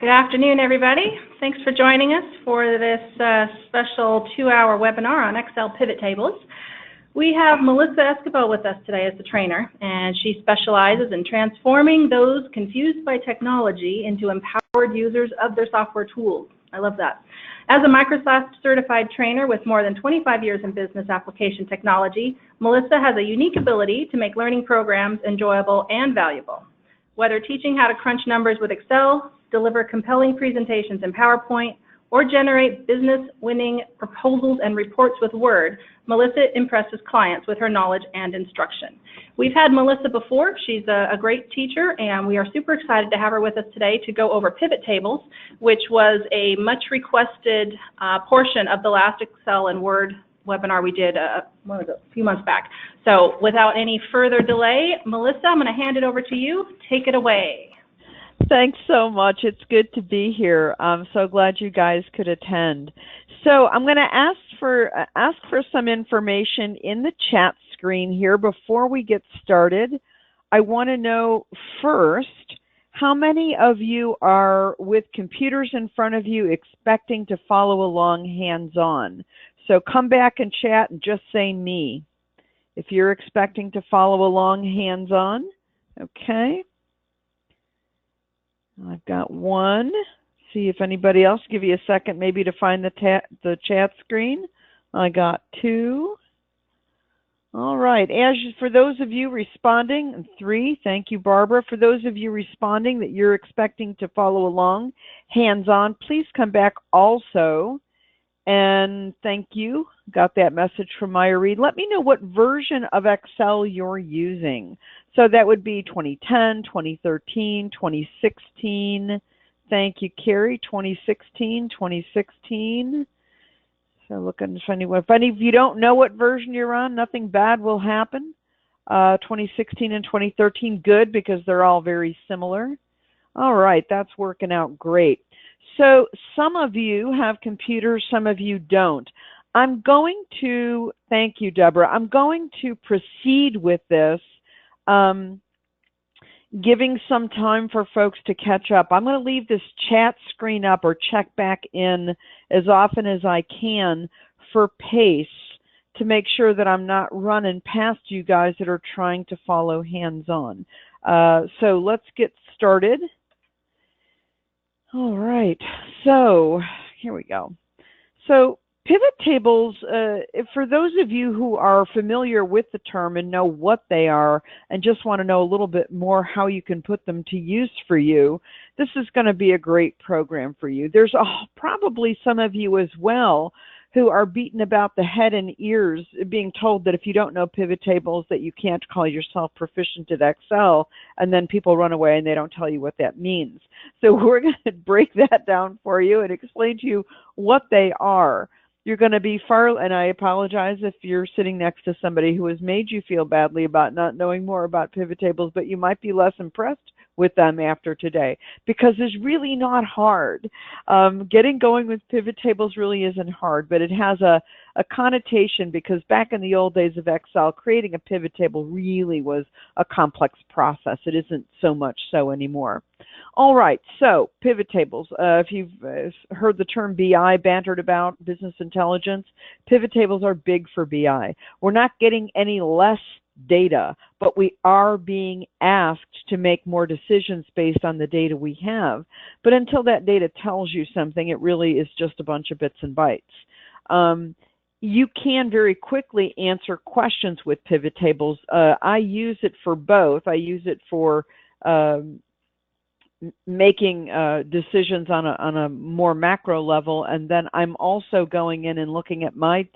Good afternoon, everybody. Thanks for joining us for this special 2-hour webinar on Excel pivot tables. We have Melissa Esquibel with us today as the trainer, and she specializes in transforming those confused by technology into empowered users of their software tools. I love that. As a Microsoft certified trainer with more than 25 years in business application technology, Melissa has a unique ability to make learning programs enjoyable and valuable. Whether teaching how to crunch numbers with Excel, deliver compelling presentations in PowerPoint, or generate business-winning proposals and reports with Word, Melissa impresses clients with her knowledge and instruction. We've had Melissa before. She's a great teacher, and we are super excited to have her with us today to go over pivot tables, which was a much requested portion of the last Excel and Word webinar we did a few months back. So without any further delay, Melissa, I'm going to hand it over to you. Take it away. Thanks so much. It's good to be here. I'm so glad you guys could attend. So I'm going to ask for some information in the chat screen here before we get started. I want to know first, how many of you are with computers in front of you expecting to follow along hands-on? So come back and chat and just say me if you're expecting to follow along hands-on. Okay. I've got one. See if anybody else, give you a second maybe to find the chat screen. I got two. All right. For those of you responding, 3, thank you, Barbara. For those of you responding that you're expecting to follow along hands-on, please come back also. And thank you. Got that message from Maya Reed. Let me know what version of Excel you're using. So that would be 2010, 2013, 2016. Thank you, Carrie. 2016, 2016. So looking for anyone. If any of you don't know what version you're on, nothing bad will happen. 2016 and 2013, good, because they're all very similar. All right, that's working out great. So some of you have computers, some of you don't. I'm going to, thank you, Deborah, I'm going to proceed with this, giving some time for folks to catch up. I'm going to leave this chat screen up or check back in as often as I can for pace to make sure that I'm not running past you guys that are trying to follow hands-on. So let's get started. All right, so here we go. So pivot tables, for those of you who are familiar with the term and know what they are and just want to know a little bit more how you can put them to use for you, this is going to be a great program for you. There's probably some of you as well who are beaten about the head and ears being told that if you don't know pivot tables that you can't call yourself proficient at Excel, and then people run away and they don't tell you what that means. So we're going to break that down for you and explain to you what they are. You're going to be and I apologize if you're sitting next to somebody who has made you feel badly about not knowing more about pivot tables, but you might be less impressed with them after today, because it's really not hard. Getting going with pivot tables really isn't hard, but it has a connotation, because back in the old days of Excel, creating a pivot table really was a complex process. It isn't so much so anymore. All right, so pivot tables. If you've heard the term BI bantered about, business intelligence, pivot tables are big for BI. We're not getting any less data, but we are being asked to make more decisions based on the data we have. But until that data tells you something, it really is just a bunch of bits and bytes. You can very quickly answer questions with pivot tables. I use it for both. I use it for making decisions on a more macro level, and then I'm also going in and looking at my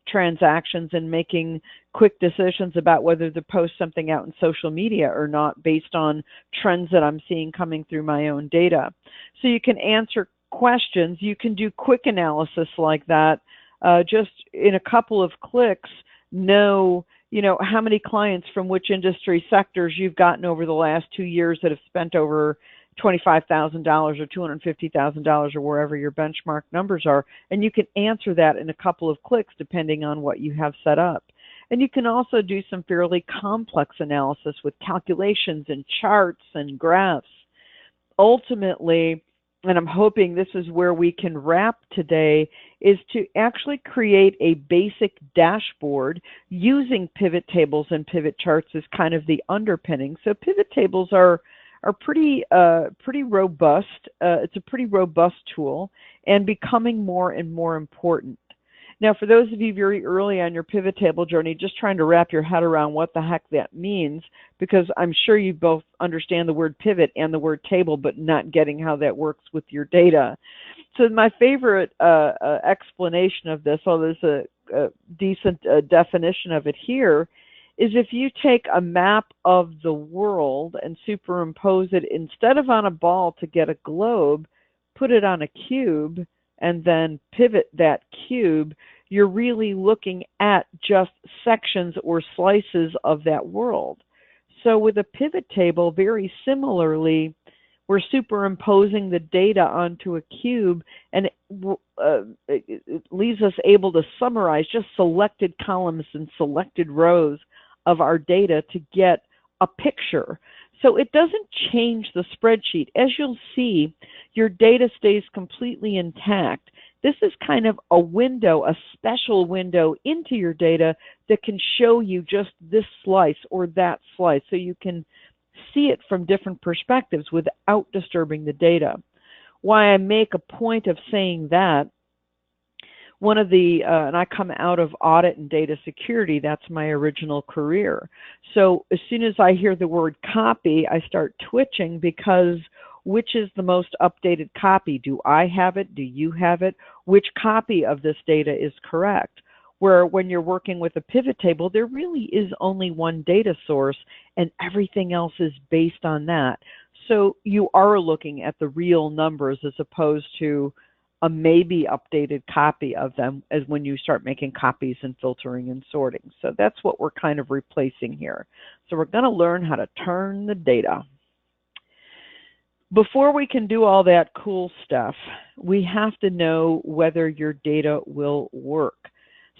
transactions and making quick decisions about whether to post something out in social media or not based on trends that I'm seeing coming through my own data. So you can answer questions. You can do quick analysis like that. Just in a couple of clicks, know how many clients from which industry sectors you've gotten over the last 2 years that have spent over $25,000 or $250,000 or wherever your benchmark numbers are, and you can answer that in a couple of clicks depending on what you have set up. And you can also do some fairly complex analysis with calculations and charts and graphs. Ultimately, and I'm hoping this is where we can wrap today, is to actually create a basic dashboard using pivot tables and pivot charts as kind of the underpinning. So pivot tables are pretty robust. It's a pretty robust tool and becoming more and more important. Now, for those of you very early on your pivot table journey, just trying to wrap your head around what the heck that means, because I'm sure you both understand the word pivot and the word table, but not getting how that works with your data. So my favorite explanation of this, although there's a decent definition of it here, is if you take a map of the world and superimpose it, instead of on a ball to get a globe, put it on a cube, and then pivot that cube, you're really looking at just sections or slices of that world. So with a pivot table, very similarly, we're superimposing the data onto a cube, and it leaves us able to summarize just selected columns and selected rows of our data to get a picture. So it doesn't change the spreadsheet. As you'll see, your data stays completely intact. This is kind of a window, a special window into your data that can show you just this slice or that slice, so you can see it from different perspectives without disturbing the data. Why I make a point of saying that, one of the, and I come out of audit and data security, that's my original career. So as soon as I hear the word copy, I start twitching, because which is the most updated copy? Do I have it? Do you have it? Which copy of this data is correct? Where when you're working with a pivot table, there really is only one data source and everything else is based on that. So you are looking at the real numbers as opposed to a maybe updated copy of them as when you start making copies and filtering and sorting. So that's what we're kind of replacing here. So we're going to learn how to turn the data. Before we can do all that cool stuff, we have to know whether your data will work.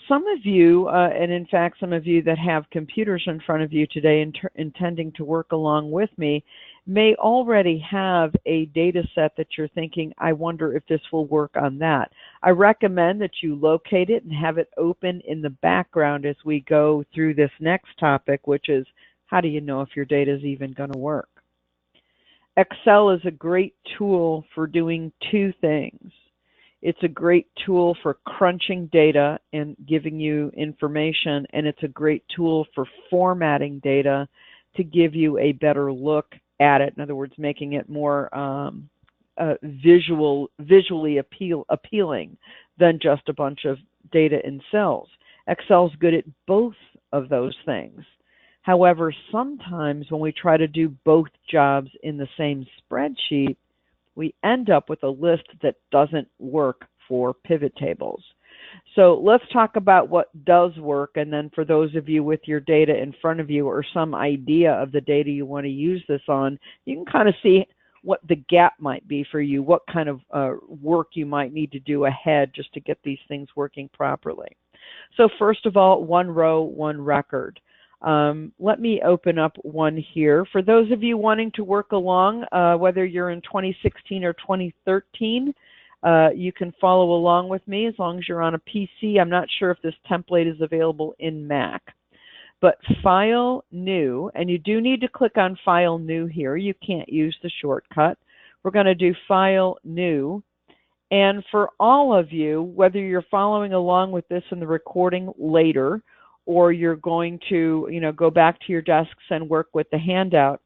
Some of you, and in fact some of you that have computers in front of you today intending to work along with me, may already have a data set that you're thinking, I wonder if this will work on that. I recommend that you locate it and have it open in the background as we go through this next topic, which is how do you know if your data is even going to work? Excel is a great tool for doing two things. It's a great tool for crunching data and giving you information, and it's a great tool for formatting data to give you a better look at it. In other words, making it more visually appealing than just a bunch of data in cells. Excel's good at both of those things. However, sometimes when we try to do both jobs in the same spreadsheet, we end up with a list that doesn't work for pivot tables. So let's talk about what does work, and then for those of you with your data in front of you or some idea of the data you want to use this on, you can kind of see what the gap might be for you, what kind of work you might need to do ahead just to get these things working properly. So first of all, one row, one record. Let me open up one here. For those of you wanting to work along, whether you're in 2016 or 2013, you can follow along with me as long as you're on a PC. I'm not sure if this template is available in Mac. But File, New, and you do need to click on File, New here. You can't use the shortcut. We're going to do File, New. And for all of you, whether you're following along with this in the recording later, or you're going to, go back to your desks and work with the handout,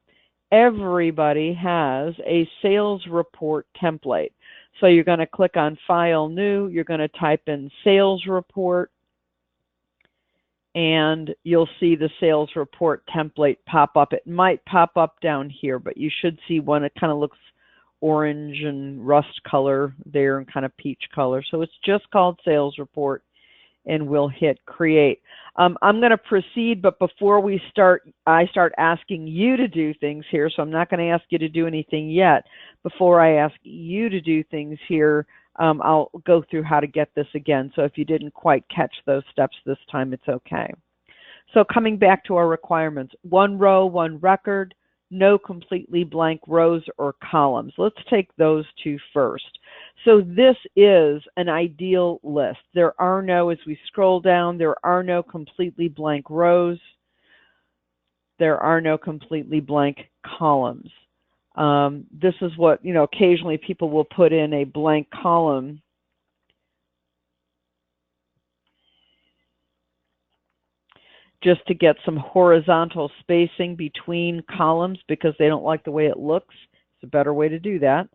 everybody has a sales report template. So you're going to click on File, New, you're going to type in Sales Report, and you'll see the sales report template pop up. It might pop up down here, but you should see one. It kind of looks orange and rust color there and kind of peach color. So it's just called Sales Report, and we'll hit Create. I'm going to proceed, but before we start, I start asking you to do things here, so I'm not going to ask you to do anything yet. Before I ask you to do things here, I'll go through how to get this again. So if you didn't quite catch those steps this time, it's okay. So coming back to our requirements, one row, one record, no completely blank rows or columns. Let's take those two first. So this is an ideal list. There are no, as we scroll down, there are no completely blank rows. There are no completely blank columns. This is what, occasionally people will put in a blank column just to get some horizontal spacing between columns because they don't like the way it looks. It's a better way to do that.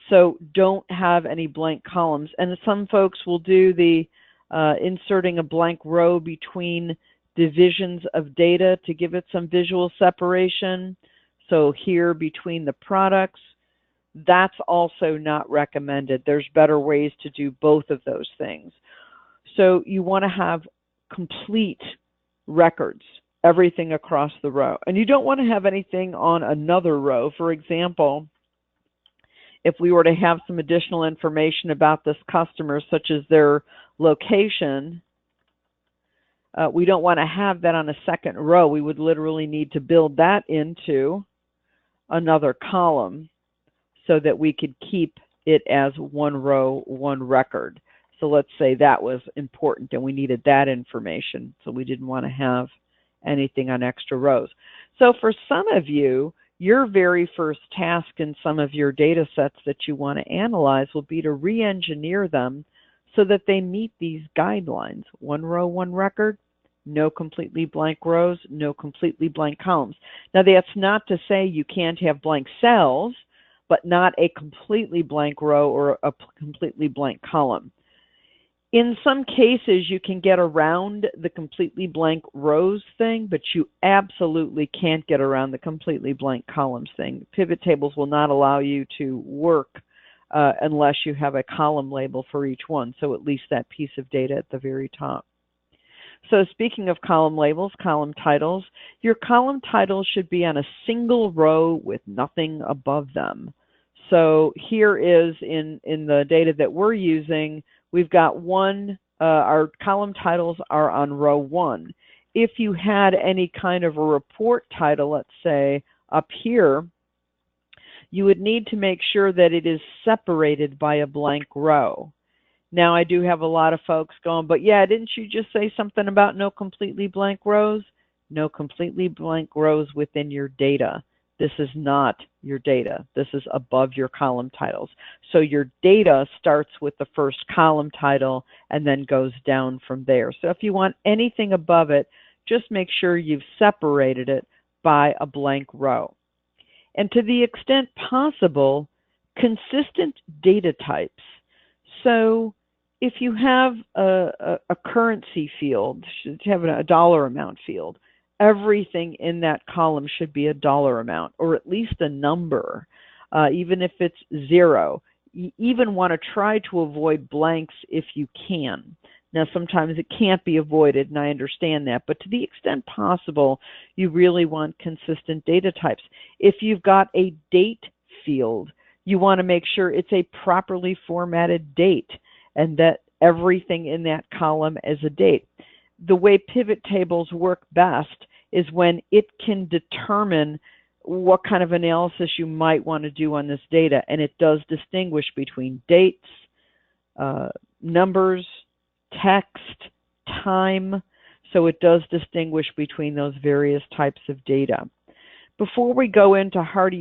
So don't have any blank columns. And some folks will do the inserting a blank row between divisions of data to give it some visual separation. So here between the products, that's also not recommended. There's better ways to do both of those things. So you want to have complete records, everything across the row. And you don't want to have anything on another row. For example, if we were to have some additional information about this customer, such as their location, we don't want to have that on a second row. We would literally need to build that into another column so that we could keep it as one row, one record. So let's say that was important and we needed that information, so we didn't want to have anything on extra rows. So for some of you, your very first task in some of your data sets that you want to analyze will be to re-engineer them so that they meet these guidelines. One row, one record, no completely blank rows, no completely blank columns. Now that's not to say you can't have blank cells, but not a completely blank row or a completely blank column. In some cases, you can get around the completely blank rows thing, but you absolutely can't get around the completely blank columns thing. Pivot tables will not allow you to work unless you have a column label for each one, so at least that piece of data at the very top. So speaking of column labels, column titles, your column titles should be on a single row with nothing above them. So here is in the data that we're using, we've got our column titles are on row 1. If you had any kind of a report title, let's say up here, you would need to make sure that it is separated by a blank row. Now I do have a lot of folks going, but yeah, didn't you just say something about no completely blank rows? No completely blank rows within your data. This is not your data. This is above your column titles. So your data starts with the first column title and then goes down from there. So if you want anything above it, just make sure you've separated it by a blank row. And to the extent possible, consistent data types. So if you have a currency field, should have a dollar amount field, everything in that column should be a dollar amount, or at least a number, even if it's 0. You even want to try to avoid blanks if you can. Now, sometimes it can't be avoided, and I understand that, but to the extent possible, you really want consistent data types. If you've got a date field, you want to make sure it's a properly formatted date and that everything in that column is a date. The way pivot tables work best is when it can determine what kind of analysis you might want to do on this data, and it does distinguish between dates, numbers, text, time, so it does distinguish between those various types of data. Before we go into how do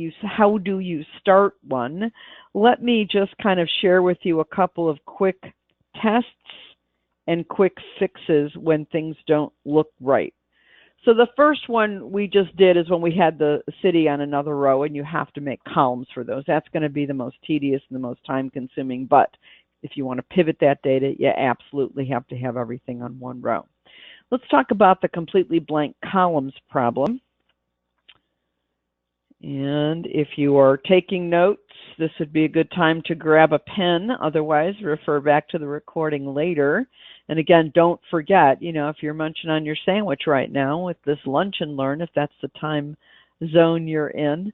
you start one, let me just kind of share with you a couple of quick tests and quick fixes when things don't look right. So the first one we just did is when we had the city on another row, and you have to make columns for those. That's going to be the most tedious and the most time-consuming, but if you want to pivot that data, you absolutely have to have everything on one row. Let's talk about the completely blank columns problem. And if you are taking notes, this would be a good time to grab a pen. Otherwise, refer back to the recording later. And again, don't forget, if you're munching on your sandwich right now with this lunch and learn, if that's the time zone you're in,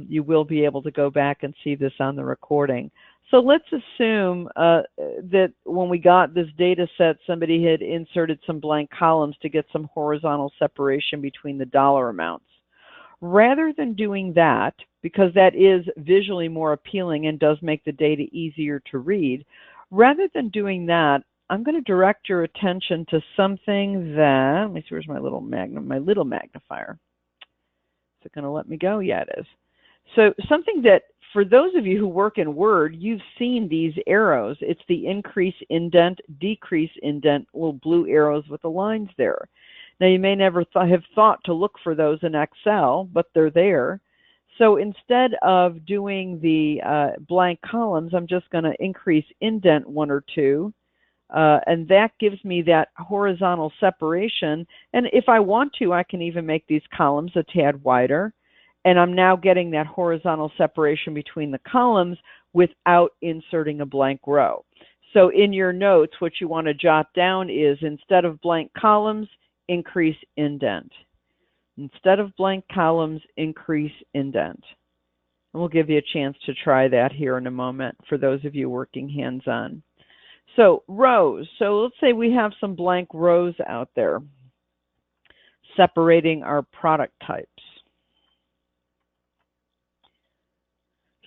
you will be able to go back and see this on the recording. So let's assume that when we got this data set, somebody had inserted some blank columns to get some horizontal separation between the dollar amounts. Rather than doing that, because that is visually more appealing and does make the data easier to read, rather than doing that, I'm going to direct your attention to something that, let me see, where's my little magnifier? Is it going to let me go? Yeah, it is. So something that, for those of you who work in Word, you've seen these arrows. It's the increase indent, decrease indent, little blue arrows with the lines there. Now, you may never have thought to look for those in Excel, but they're there. So instead of doing the blank columns, I'm just going to increase indent 1 or 2. And that gives me that horizontal separation. And if I want to, I can even make these columns a tad wider. And I'm now getting that horizontal separation between the columns without inserting a blank row. So in your notes, what you want to jot down is, instead of blank columns, increase indent. Instead of blank columns, increase indent. And we'll give you a chance to try that here in a moment for those of you working hands-on. So rows. So let's say we have some blank rows out there separating our product types.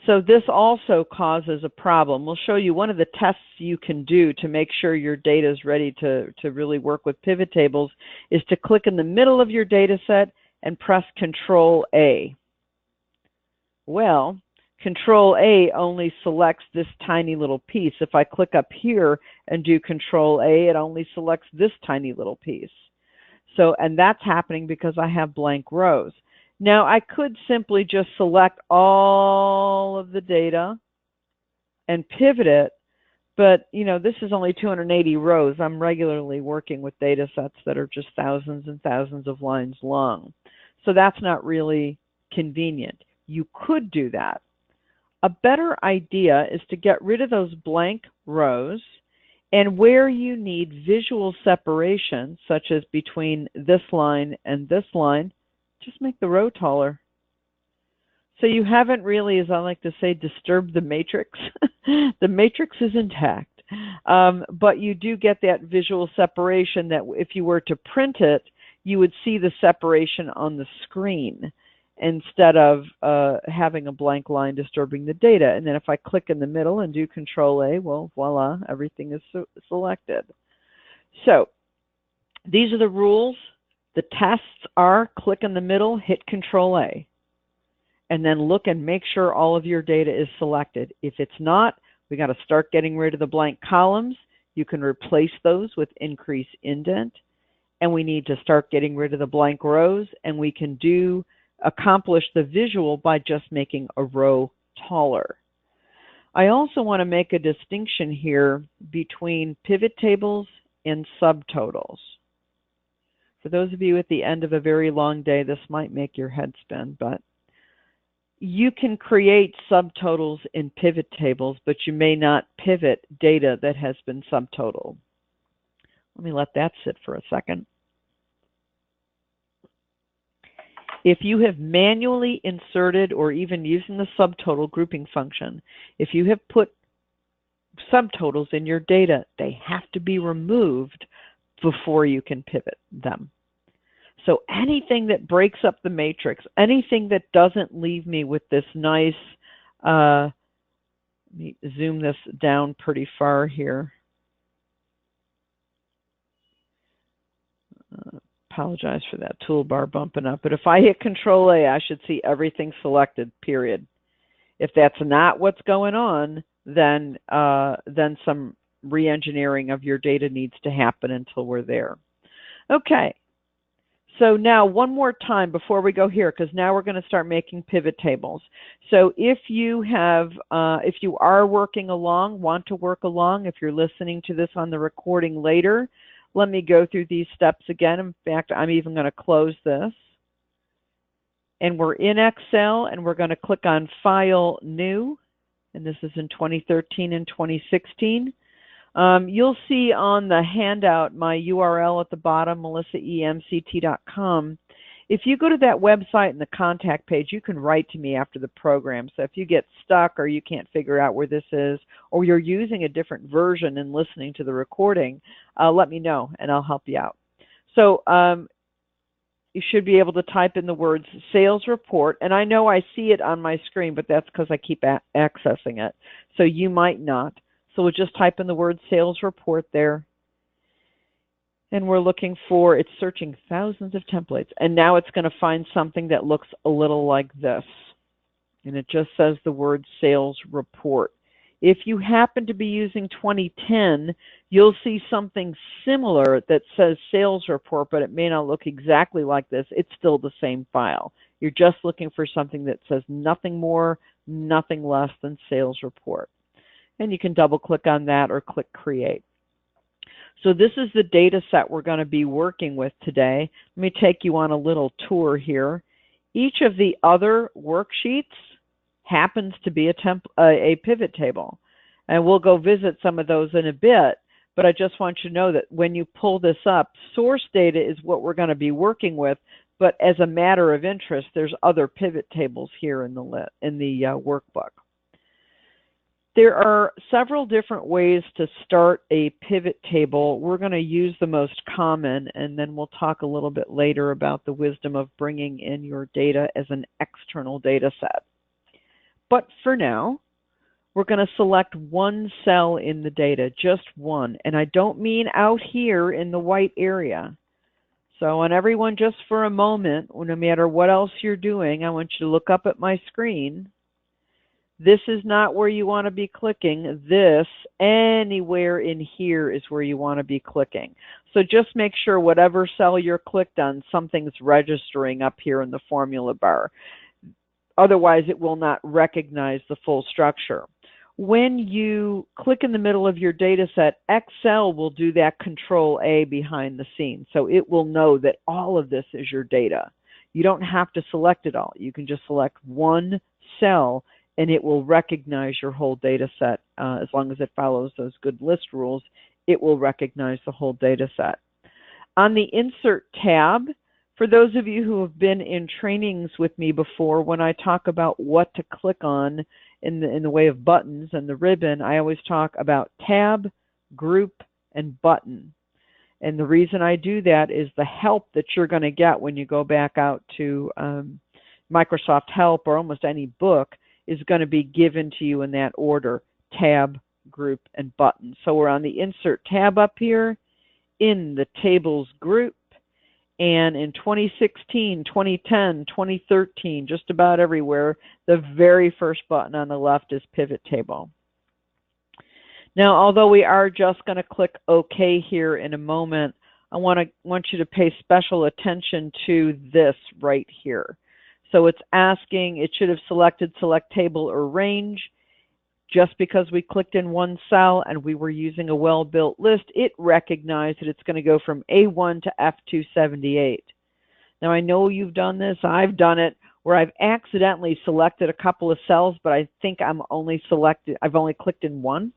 So this also causes a problem. We'll show you one of the tests you can do to make sure your data is ready to really work with pivot tables is to click in the middle of your data set and press Control A. Well, Control A only selects this tiny little piece. If I click up here and do Control A, it only selects this tiny little piece. So, and that's happening because I have blank rows. Now, I could simply just select all of the data and pivot it, but you know, this is only 280 rows. I'm regularly working with data sets that are just thousands and thousands of lines long. So that's not really convenient. You could do that. A better idea is to get rid of those blank rows, and where you need visual separation, such as between this line and this line, just make the row taller. So you haven't really, as I like to say, disturbed the matrix. The matrix is intact, but you do get that visual separation that if you were to print it, you would see the separation on the screen instead of having a blank line disturbing the data. And then if I click in the middle and do Control A, well, voila, everything is selected. So these are the rules. The tests are click in the middle, hit Control A, and then look and make sure all of your data is selected. If it's not, we got to start getting rid of the blank columns. You can replace those with increase indent, and we need to start getting rid of the blank rows, and we can accomplish the visual by just making a row taller. I also want to make a distinction here between pivot tables and subtotals. For those of you at the end of a very long day, this might make your head spin, but you can create subtotals in pivot tables, but you may not pivot data that has been subtotaled. Let me let that sit for a second. If you have manually inserted, or even using the subtotal grouping function, if you have put subtotals in your data, they have to be removed before you can pivot them. So anything that breaks up the matrix, anything that doesn't leave me with this nice, let me zoom this down pretty far here. Apologize for that toolbar bumping up, but if I hit Control A, I should see everything selected, period. If that's not what's going on, then some re-engineering of your data needs to happen until we're there. Okay, so now one more time before we go here, because now we're going to start making pivot tables. So if you have, if you are working along, want to work along, if you're listening to this on the recording later, let me go through these steps again. In fact, I'm even going to close this. And we're in Excel, and we're going to click on File, New. And this is in 2013 and 2016. You'll see on the handout my URL at the bottom, melissaemct.com. If you go to that website and the contact page, you can write to me after the program. So if you get stuck or you can't figure out where this is, or you're using a different version and listening to the recording, let me know and I'll help you out. So you should be able to type in the words sales report. And I know I see it on my screen, but that's because I keep accessing it. So you might not. So we'll just type in the word sales report there. And we're looking for, it's searching thousands of templates. And now it's going to find something that looks a little like this. And it just says the word sales report. If you happen to be using 2010, you'll see something similar that says sales report, but it may not look exactly like this. It's still the same file. You're just looking for something that says nothing more, nothing less than sales report. And you can double click on that or click create. So this is the data set we're going to be working with today. Let me take you on a little tour here. Each of the other worksheets happens to be a pivot table. And we'll go visit some of those in a bit, but I just want you to know that when you pull this up, source data is what we're going to be working with, but as a matter of interest, there's other pivot tables here in the workbook. There are several different ways to start a pivot table. We're going to use the most common, and then we'll talk a little bit later about the wisdom of bringing in your data as an external data set. But for now, we're going to select one cell in the data, just one. And I don't mean out here in the white area. So on everyone, just for a moment, no matter what else you're doing, I want you to look up at my screen. This is not where you want to be clicking. This, anywhere in here is where you want to be clicking. So just make sure whatever cell you're clicked on, something's registering up here in the formula bar. Otherwise, it will not recognize the full structure. When you click in the middle of your data set, Excel will do that Control A behind the scenes. So it will know that all of this is your data. You don't have to select it all. You can just select one cell and it will recognize your whole data set. As long as it follows those good list rules, it will recognize the whole data set. On the Insert tab, for those of you who have been in trainings with me before, when I talk about what to click on in the way of buttons and the ribbon, I always talk about tab, group, and button. And the reason I do that is the help that you're going to get when you go back out to Microsoft Help or almost any book is going to be given to you in that order, tab, group, and button. So we're on the Insert tab up here, in the Tables group, and in 2016, 2010, 2013, just about everywhere, the very first button on the left is Pivot Table. Now, although we are just going to click OK here in a moment, I want you to pay special attention to this right here. So it's asking, it should have selected Select Table or Range. Just because we clicked in one cell and we were using a well-built list, it recognized that it's going to go from A1 to F278. Now, I know you've done this. I've done it where I've accidentally selected a couple of cells, but I think I've only clicked in one.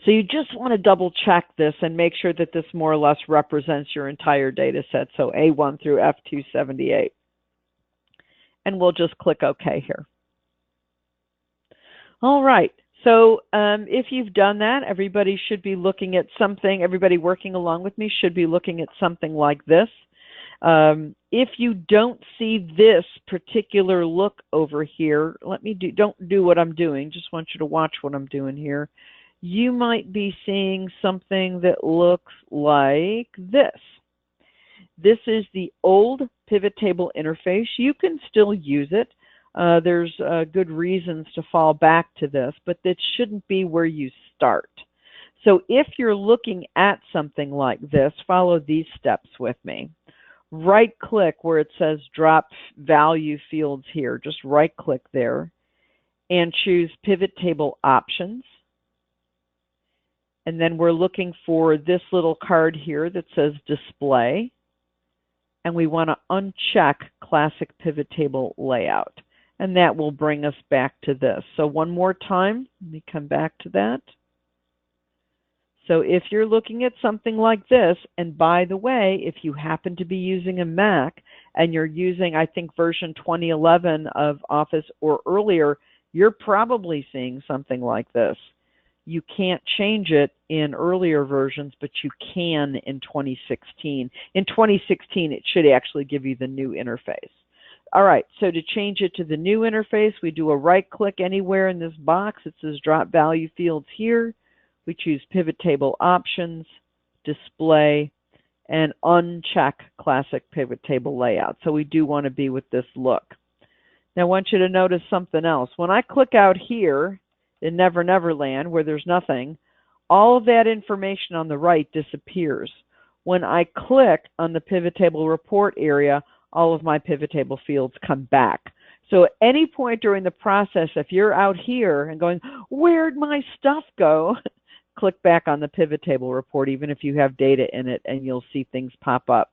So you just want to double check this and make sure that this more or less represents your entire data set, so A1 through F278. And we'll just click OK here. All right, so if you've done that, everybody should be looking at something, everybody working along with me should be looking at something like this. If you don't see this particular look over here, don't do what I'm doing, just want you to watch what I'm doing here. You might be seeing something that looks like this. This is the old pivot table interface. You can still use it. There's good reasons to fall back to this, but that shouldn't be where you start. So if you're looking at something like this, follow these steps with me. Right-click where it says Drop Value Fields here. Just right-click there and choose Pivot Table Options. And then we're looking for this little card here that says Display. And we want to uncheck Classic Pivot Table Layout. And that will bring us back to this. So one more time, let me come back to that. So if you're looking at something like this, and by the way, if you happen to be using a Mac and you're using, I think, version 2011 of Office or earlier, you're probably seeing something like this. You can't change it in earlier versions, but you can in 2016. In 2016, it should actually give you the new interface. All right, so to change it to the new interface, we do a right-click anywhere in this box. It says Drop Value Fields here. We choose Pivot Table Options, Display, and uncheck Classic Pivot Table Layout. So we do want to be with this look. Now I want you to notice something else. When I click out here in Never Never Land, where there's nothing, all of that information on the right disappears. When I click on the Pivot Table Report area, all of my pivot table fields come back. So at any point during the process, if you're out here and going, where'd my stuff go? Click back on the pivot table report, even if you have data in it, and you'll see things pop up.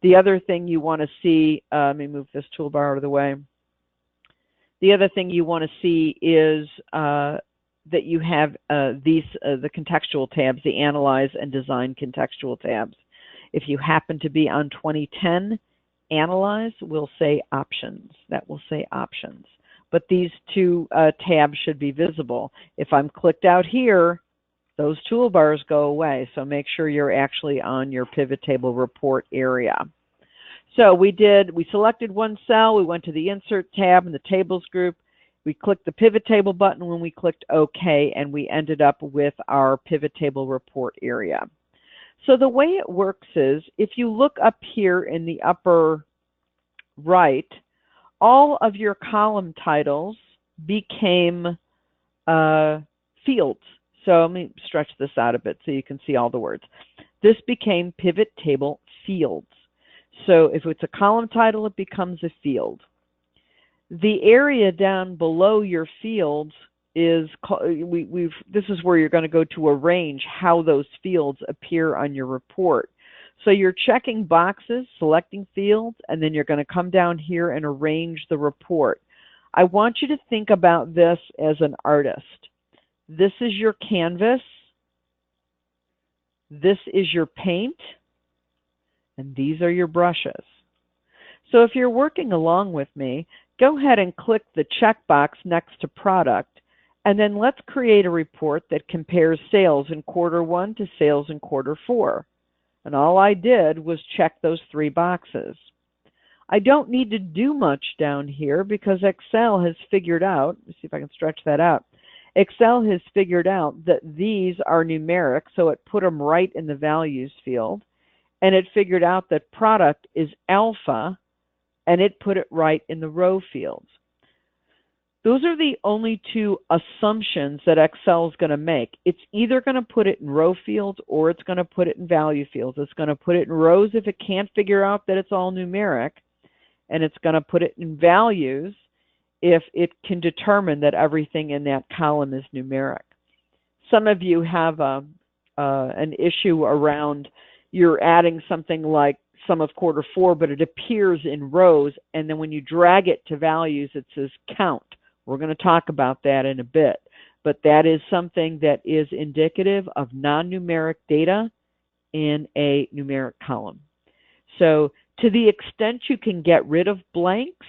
The other thing you want to see, let me move this toolbar out of the way. The other thing you want to see is that you have the contextual tabs, the Analyze and Design contextual tabs. If you happen to be on 2010, Analyze will say Options. That will say Options. But these two tabs should be visible. If I'm clicked out here, those toolbars go away. So make sure you're actually on your pivot table report area. So we selected one cell, we went to the Insert tab in the Tables group, we clicked the Pivot Table button when we clicked OK, and we ended up with our pivot table report area. So the way it works is, if you look up here in the upper right, all of your column titles became fields. So let me stretch this out a bit so you can see all the words. This became pivot table fields. So if it's a column title, it becomes a field. The area down below your fields is, this is where you're going to go to arrange how those fields appear on your report. So you're checking boxes, selecting fields, and then you're going to come down here and arrange the report. I want you to think about this as an artist. This is your canvas. This is your paint. And these are your brushes. So if you're working along with me, go ahead and click the checkbox next to Product, and then let's create a report that compares sales in Q1 to sales in Q4. And all I did was check those three boxes. I don't need to do much down here because Excel has figured out, let's see if I can stretch that out. Excel has figured out that these are numeric, so it put them right in the values field. And it figured out that product is alpha, and it put it right in the row fields. Those are the only two assumptions that Excel is going to make. It's either going to put it in row fields or it's going to put it in value fields. It's going to put it in rows if it can't figure out that it's all numeric, and it's going to put it in values if it can determine that everything in that column is numeric. Some of you have an issue around, you're adding something like sum of Q4, but it appears in rows, and then when you drag it to values, it says count. We're going to talk about that in a bit, but that is something that is indicative of non-numeric data in a numeric column. So to the extent you can get rid of blanks,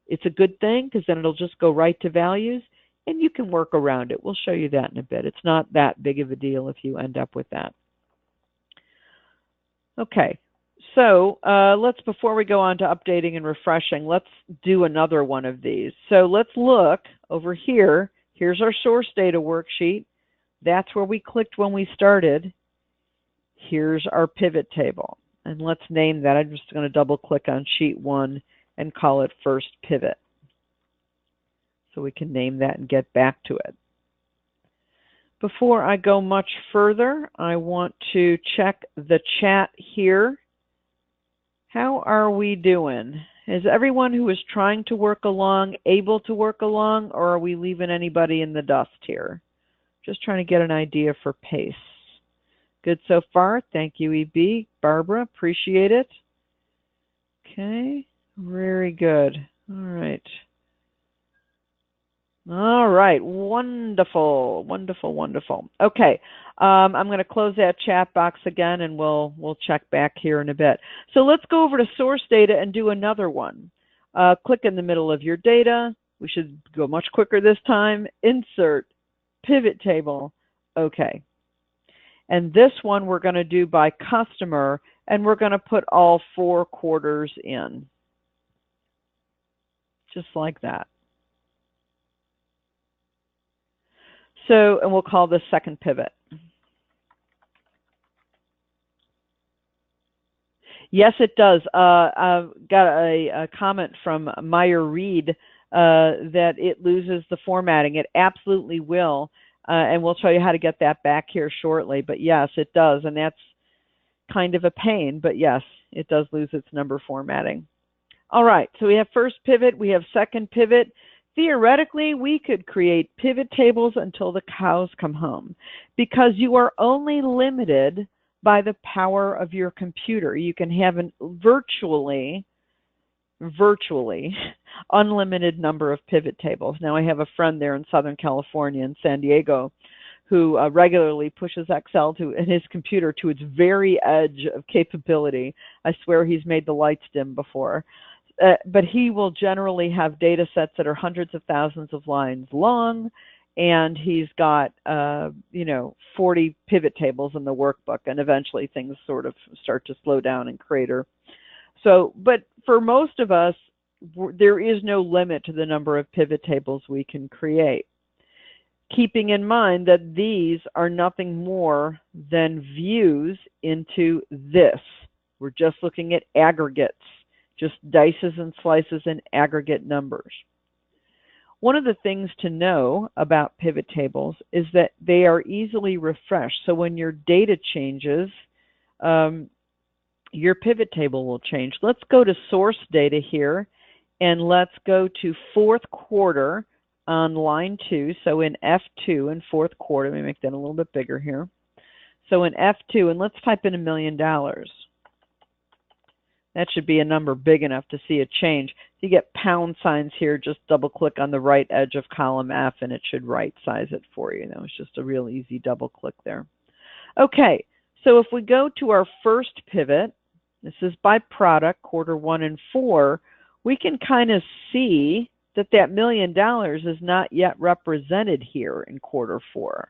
it's a good thing because then it'll just go right to values, and you can work around it. We'll show you that in a bit. It's not that big of a deal if you end up with that. Okay, so before we go on to updating and refreshing, let's do another one of these. So let's look over here. Here's our source data worksheet. That's where we clicked when we started. Here's our pivot table. And let's name that. I'm just going to double click on sheet 1 and call it first pivot. So we can name that and get back to it. Before I go much further, I want to check the chat here. How are we doing? Is everyone who is trying to work along able to work along, or are we leaving anybody in the dust here? Just trying to get an idea for pace. Good so far. Thank you, EB. Barbara, appreciate it. Okay, very good. All right. All right, wonderful, wonderful, wonderful. Okay, I'm going to close that chat box again, and we'll check back here in a bit. So let's go over to source data and do another one. Click in the middle of your data. We should go much quicker this time. Insert, pivot table, Okay. And this one we're going to do by customer, and we're going to put all 4 quarters in. Just like that. So, and we'll call this second pivot. Yes, it does. I've got a comment from Meyer Reed that it loses the formatting. It absolutely will, and we'll show you how to get that back here shortly. But yes, it does, and that's kind of a pain. But yes, it does lose its number formatting. All right, so we have first pivot, we have second pivot. Theoretically, we could create pivot tables until the cows come home because you are only limited by the power of your computer. You can have a virtually unlimited number of pivot tables. Now, I have a friend there in Southern California, in San Diego, who regularly pushes Excel and his computer to its very edge of capability. I swear he's made the lights dim before. But he will generally have data sets that are hundreds of thousands of lines long, and he's got 40 pivot tables in the workbook, and eventually things sort of start to slow down and crater. So, but for most of us, there is no limit to the number of pivot tables we can create, keeping in mind that these are nothing more than views into this. We're just looking at aggregates, just dices and slices and aggregate numbers. One of the things to know about pivot tables is that they are easily refreshed. So when your data changes, your pivot table will change. Let's go to source data here, and let's go to fourth quarter on line 2. So in F2 in fourth quarter, let me make that a little bit bigger here. So in F2, and let's type in $1 million. That should be a number big enough to see a change. If you get pound signs here, just double click on the right edge of column F and it should right size it for you. That was just a real easy double click there. Okay, so if we go to our first pivot, this is by product, quarter 1 and 4, we can kind of see that $1 million is not yet represented here in quarter 4.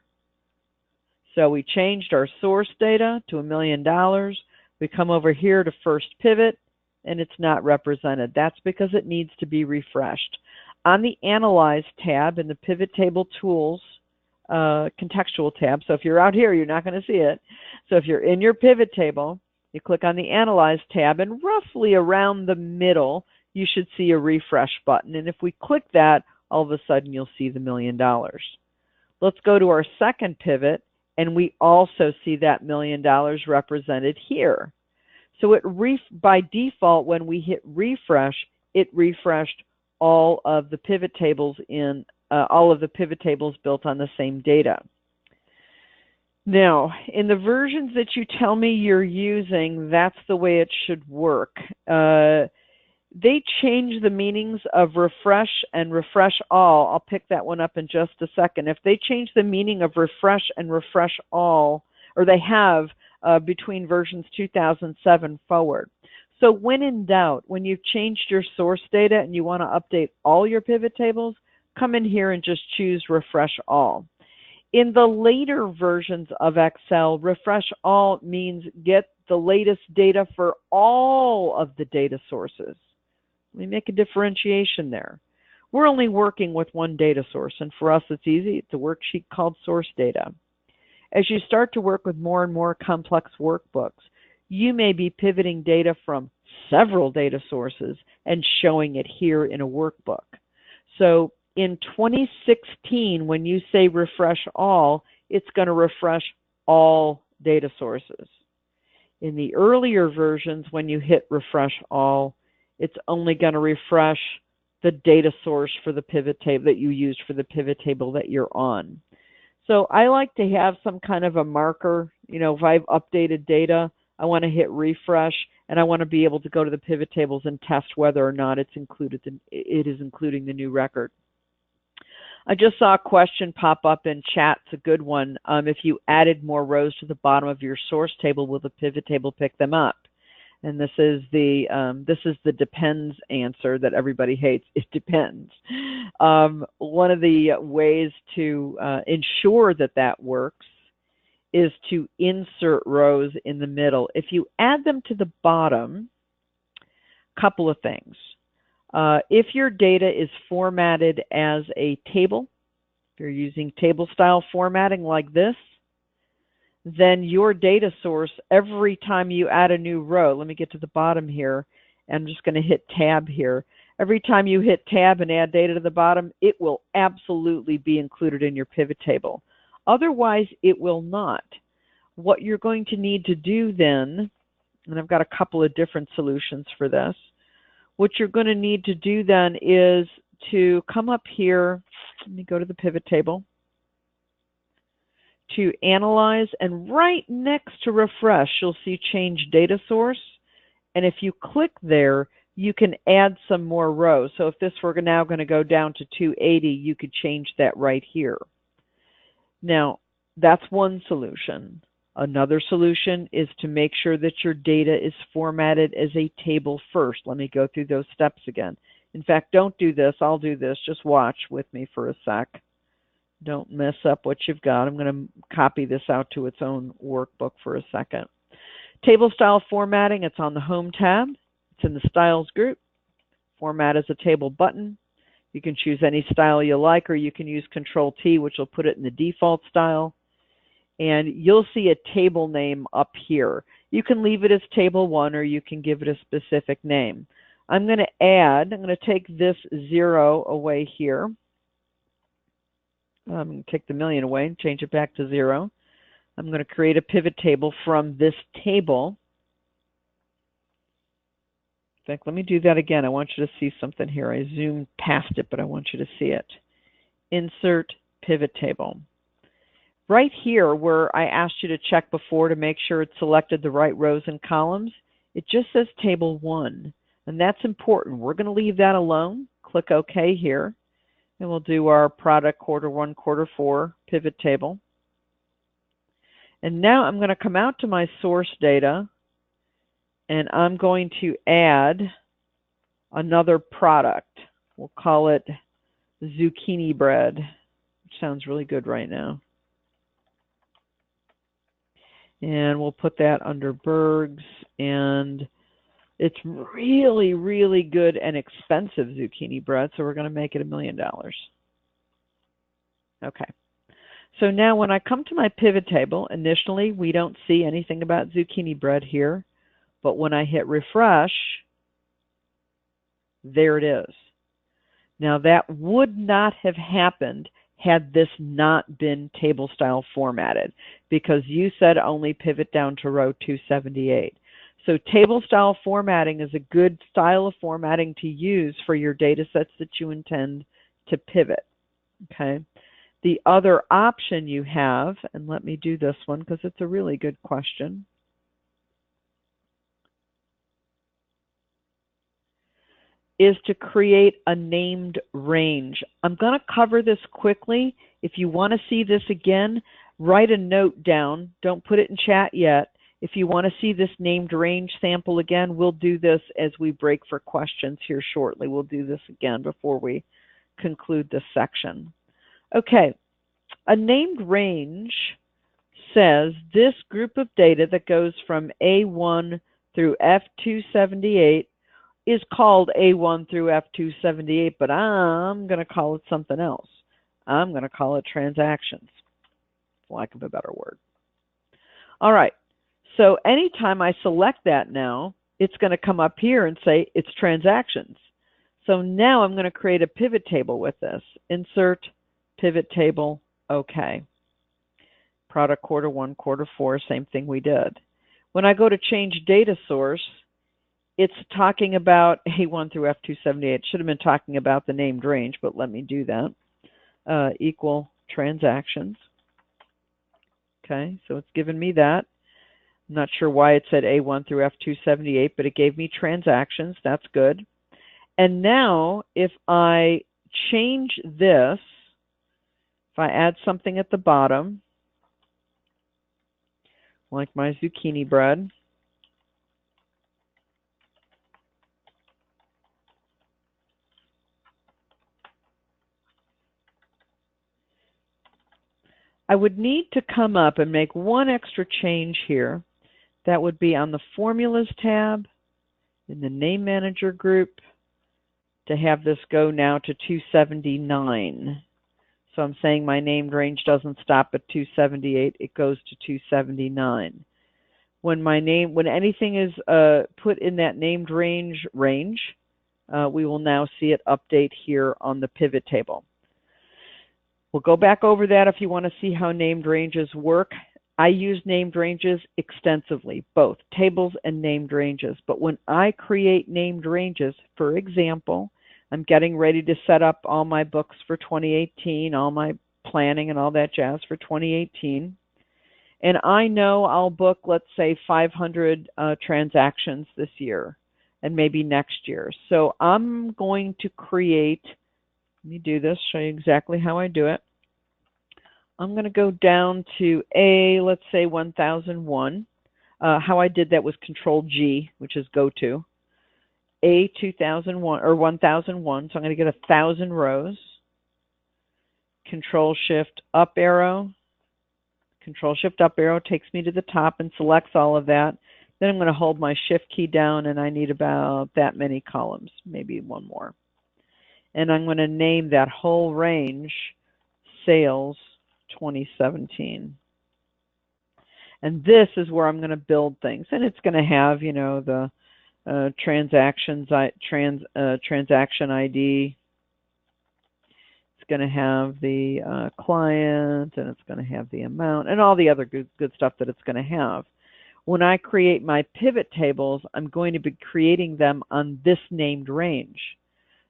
So we changed our source data to $1 million. We come over here to first pivot, and it's not represented. That's because it needs to be refreshed. On the Analyze tab in the Pivot Table Tools contextual tab, so if you're out here, you're not going to see it. So if you're in your pivot table, you click on the Analyze tab, and roughly around the middle, you should see a refresh button. And if we click that, all of a sudden, you'll see the $1 million. Let's go to our second pivot, and we also see that $1 million represented here. So it by default, when we hit refresh, it refreshed all of the pivot tables built on the same data. Now, in the versions that you tell me you're using, that's the way it should work. They change the meanings of refresh and refresh all. I'll pick that one up in just a second. If they change the meaning of refresh and refresh all, or they have between versions 2007 forward. So when in doubt, when you've changed your source data and you want to update all your pivot tables, come in here and just choose refresh all. In the later versions of Excel, refresh all means get the latest data for all of the data sources. We make a differentiation there. We're only working with one data source, and for us it's easy. It's a worksheet called source data. As you start to work with more and more complex workbooks, you may be pivoting data from several data sources and showing it here in a workbook. So in 2016, when you say refresh all, it's going to refresh all data sources. In the earlier versions, when you hit refresh all, it's only going to refresh the data source for the pivot table that you used for the pivot table that you're on. So I like to have some kind of a marker. You know, if I've updated data, I want to hit refresh, and I want to be able to go to the pivot tables and test whether or not it is including the new record. I just saw a question pop up in chat. It's a good one. If you added more rows to the bottom of your source table, will the pivot table pick them up? And this is the depends answer that everybody hates. It depends. One of the ways to ensure that that works is to insert rows in the middle. If you add them to the bottom, couple of things. If your data is formatted as a table, if you're using table style formatting like this, then your data source, every time you add a new row, let me get to the bottom here, and I'm just going to hit tab here. Every time you hit tab and add data to the bottom, it will absolutely be included in your pivot table. Otherwise, it will not. What you're going to need to do then, and I've got a couple of different solutions for this, what you're going to need to do then is to come up here, let me go to the pivot table, to analyze, and right next to refresh, you'll see change data source. And if you click there, you can add some more rows. So if this were now going to go down to 280, you could change that right here. Now, that's one solution. Another solution is to make sure that your data is formatted as a table first. Let me go through those steps again. In fact, don't do this. I'll do this. Just watch with me for a sec. Don't mess up what you've got. I'm going to copy this out to its own workbook for a second. Table style formatting, it's on the Home tab. It's in the Styles group. Format as a table button. You can choose any style you like, or you can use Control-T, which will put it in the default style. And you'll see a table name up here. You can leave it as Table 1, or you can give it a specific name. I'm going to take this 0 away here. I'm going to take the million away and change it back to 0. I'm going to create a pivot table from this table. In fact, let me do that again. I want you to see something here. I zoomed past it, but I want you to see it. Insert pivot table. Right here where I asked you to check before to make sure it selected the right rows and columns, it just says Table 1. And that's important. We're going to leave that alone. Click OK here. And we'll do our product quarter 1, quarter 4 pivot table. And now I'm going to come out to my source data, and I'm going to add another product. We'll call it zucchini bread, which sounds really good right now. And we'll put that under Berg's, and it's really, really good and expensive zucchini bread, so we're going to make it $1 million. Okay. So now when I come to my pivot table, initially we don't see anything about zucchini bread here, but when I hit refresh, there it is. Now that would not have happened had this not been table style formatted, because you said only pivot down to row 278. So table style formatting is a good style of formatting to use for your data sets that you intend to pivot. Okay. The other option you have, and let me do this one because it's a really good question, is to create a named range. I'm going to cover this quickly. If you want to see this again, write a note down. Don't put it in chat yet. If you want to see this named range sample again, we'll do this as we break for questions here shortly. We'll do this again before we conclude this section. Okay, a named range says this group of data that goes from A1 through F278 is called A1 through F278, but I'm going to call it something else. I'm going to call it transactions, for lack of a better word. All right, so anytime I select that now, it's going to come up here and say it's transactions. So now I'm going to create a pivot table with this. Insert pivot table, OK. Product quarter 1, quarter 4, same thing we did. When I go to change data source, it's talking about A1 through F278. It should have been talking about the named range, but let me do that. Equal transactions. Okay, so it's given me that. I'm not sure why it said A1 through F278, but it gave me transactions. That's good. And now if I change this, if I add something at the bottom, like my zucchini bread, I would need to come up and make one extra change here. That would be on the Formulas tab in the Name Manager group to have this go now to 279. So I'm saying my named range doesn't stop at 278, it goes to 279. When anything is put in that named range, we will now see it update here on the pivot table. We'll go back over that if you want to see how named ranges work. I use named ranges extensively, both tables and named ranges. But when I create named ranges, for example, I'm getting ready to set up all my books for 2018, all my planning and all that jazz for 2018. And I know I'll book, let's say, 500 transactions this year and maybe next year. So I'm going to create, let me do this, show you exactly how I do it. I'm going to go down to let's say 1001. How I did that was Control-G, which is go to. 2001 or 1001, so I'm going to get 1,000 rows. Control-Shift up arrow. Control-Shift up arrow takes me to the top and selects all of that. Then I'm going to hold my Shift key down, and I need about that many columns, maybe one more. And I'm going to name that whole range Sales 2017. And this is where I'm going to build things. And it's going to have, you know, the transaction ID. It's going to have the client, and it's going to have the amount, and all the other good stuff that it's going to have. When I create my pivot tables, I'm going to be creating them on this named range.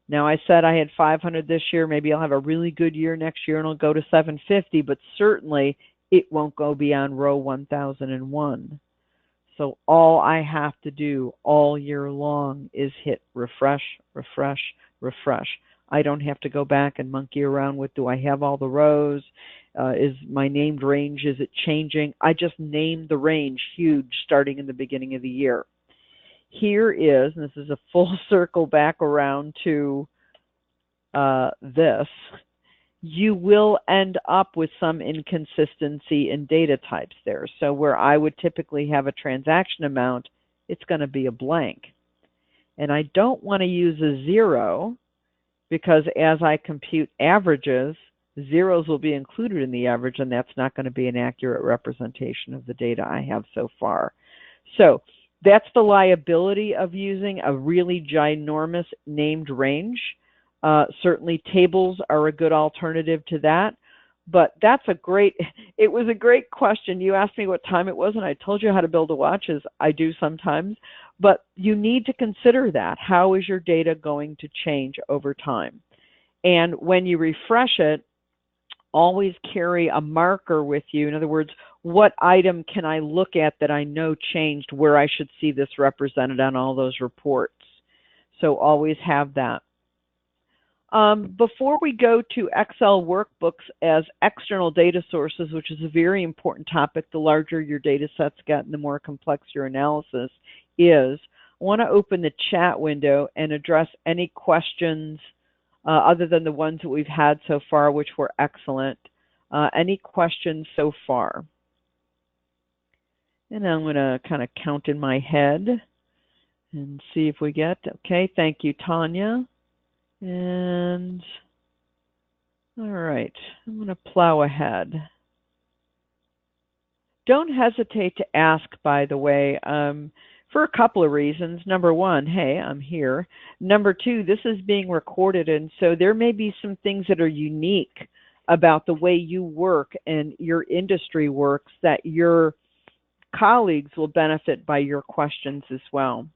Now, I said I had 500 this year. Maybe I'll have a really good year next year, and it'll go to 750, but certainly it won't go beyond row 1001. So all I have to do all year long is hit refresh, refresh, refresh. I don't have to go back and monkey around with, do I have all the rows? Is my named range, is it changing? I just named the range huge starting in the beginning of the year. Here is, and this is a full circle back around to this, you will end up with some inconsistency in data types there. So where I would typically have a transaction amount, it's going to be a blank. And I don't want to use a 0 because as I compute averages, zeros will be included in the average, and that's not going to be an accurate representation of the data I have so far. So that's the liability of using a really ginormous named range. Certainly tables are a good alternative to that, but it was a great question. You asked me what time it was, and I told you how to build a watch, as I do sometimes, but you need to consider that. How is your data going to change over time? And when you refresh it, always carry a marker with you. In other words, what item can I look at that I know changed, where I should see this represented on all those reports? So always have that. Before we go to Excel workbooks as external data sources, which is a very important topic, the larger your data sets get and the more complex your analysis is, I want to open the chat window and address any questions other than the ones that we've had so far, which were excellent. Any questions so far? And I'm going to kind of count in my head and see if we get, okay, thank you, Tanya. And all right, I'm going to plow ahead. Don't hesitate to ask, by the way, for a couple of reasons. Number one, hey, I'm here. Number two, this is being recorded, and so there may be some things that are unique about the way you work and your industry works that your colleagues will benefit by your questions as well.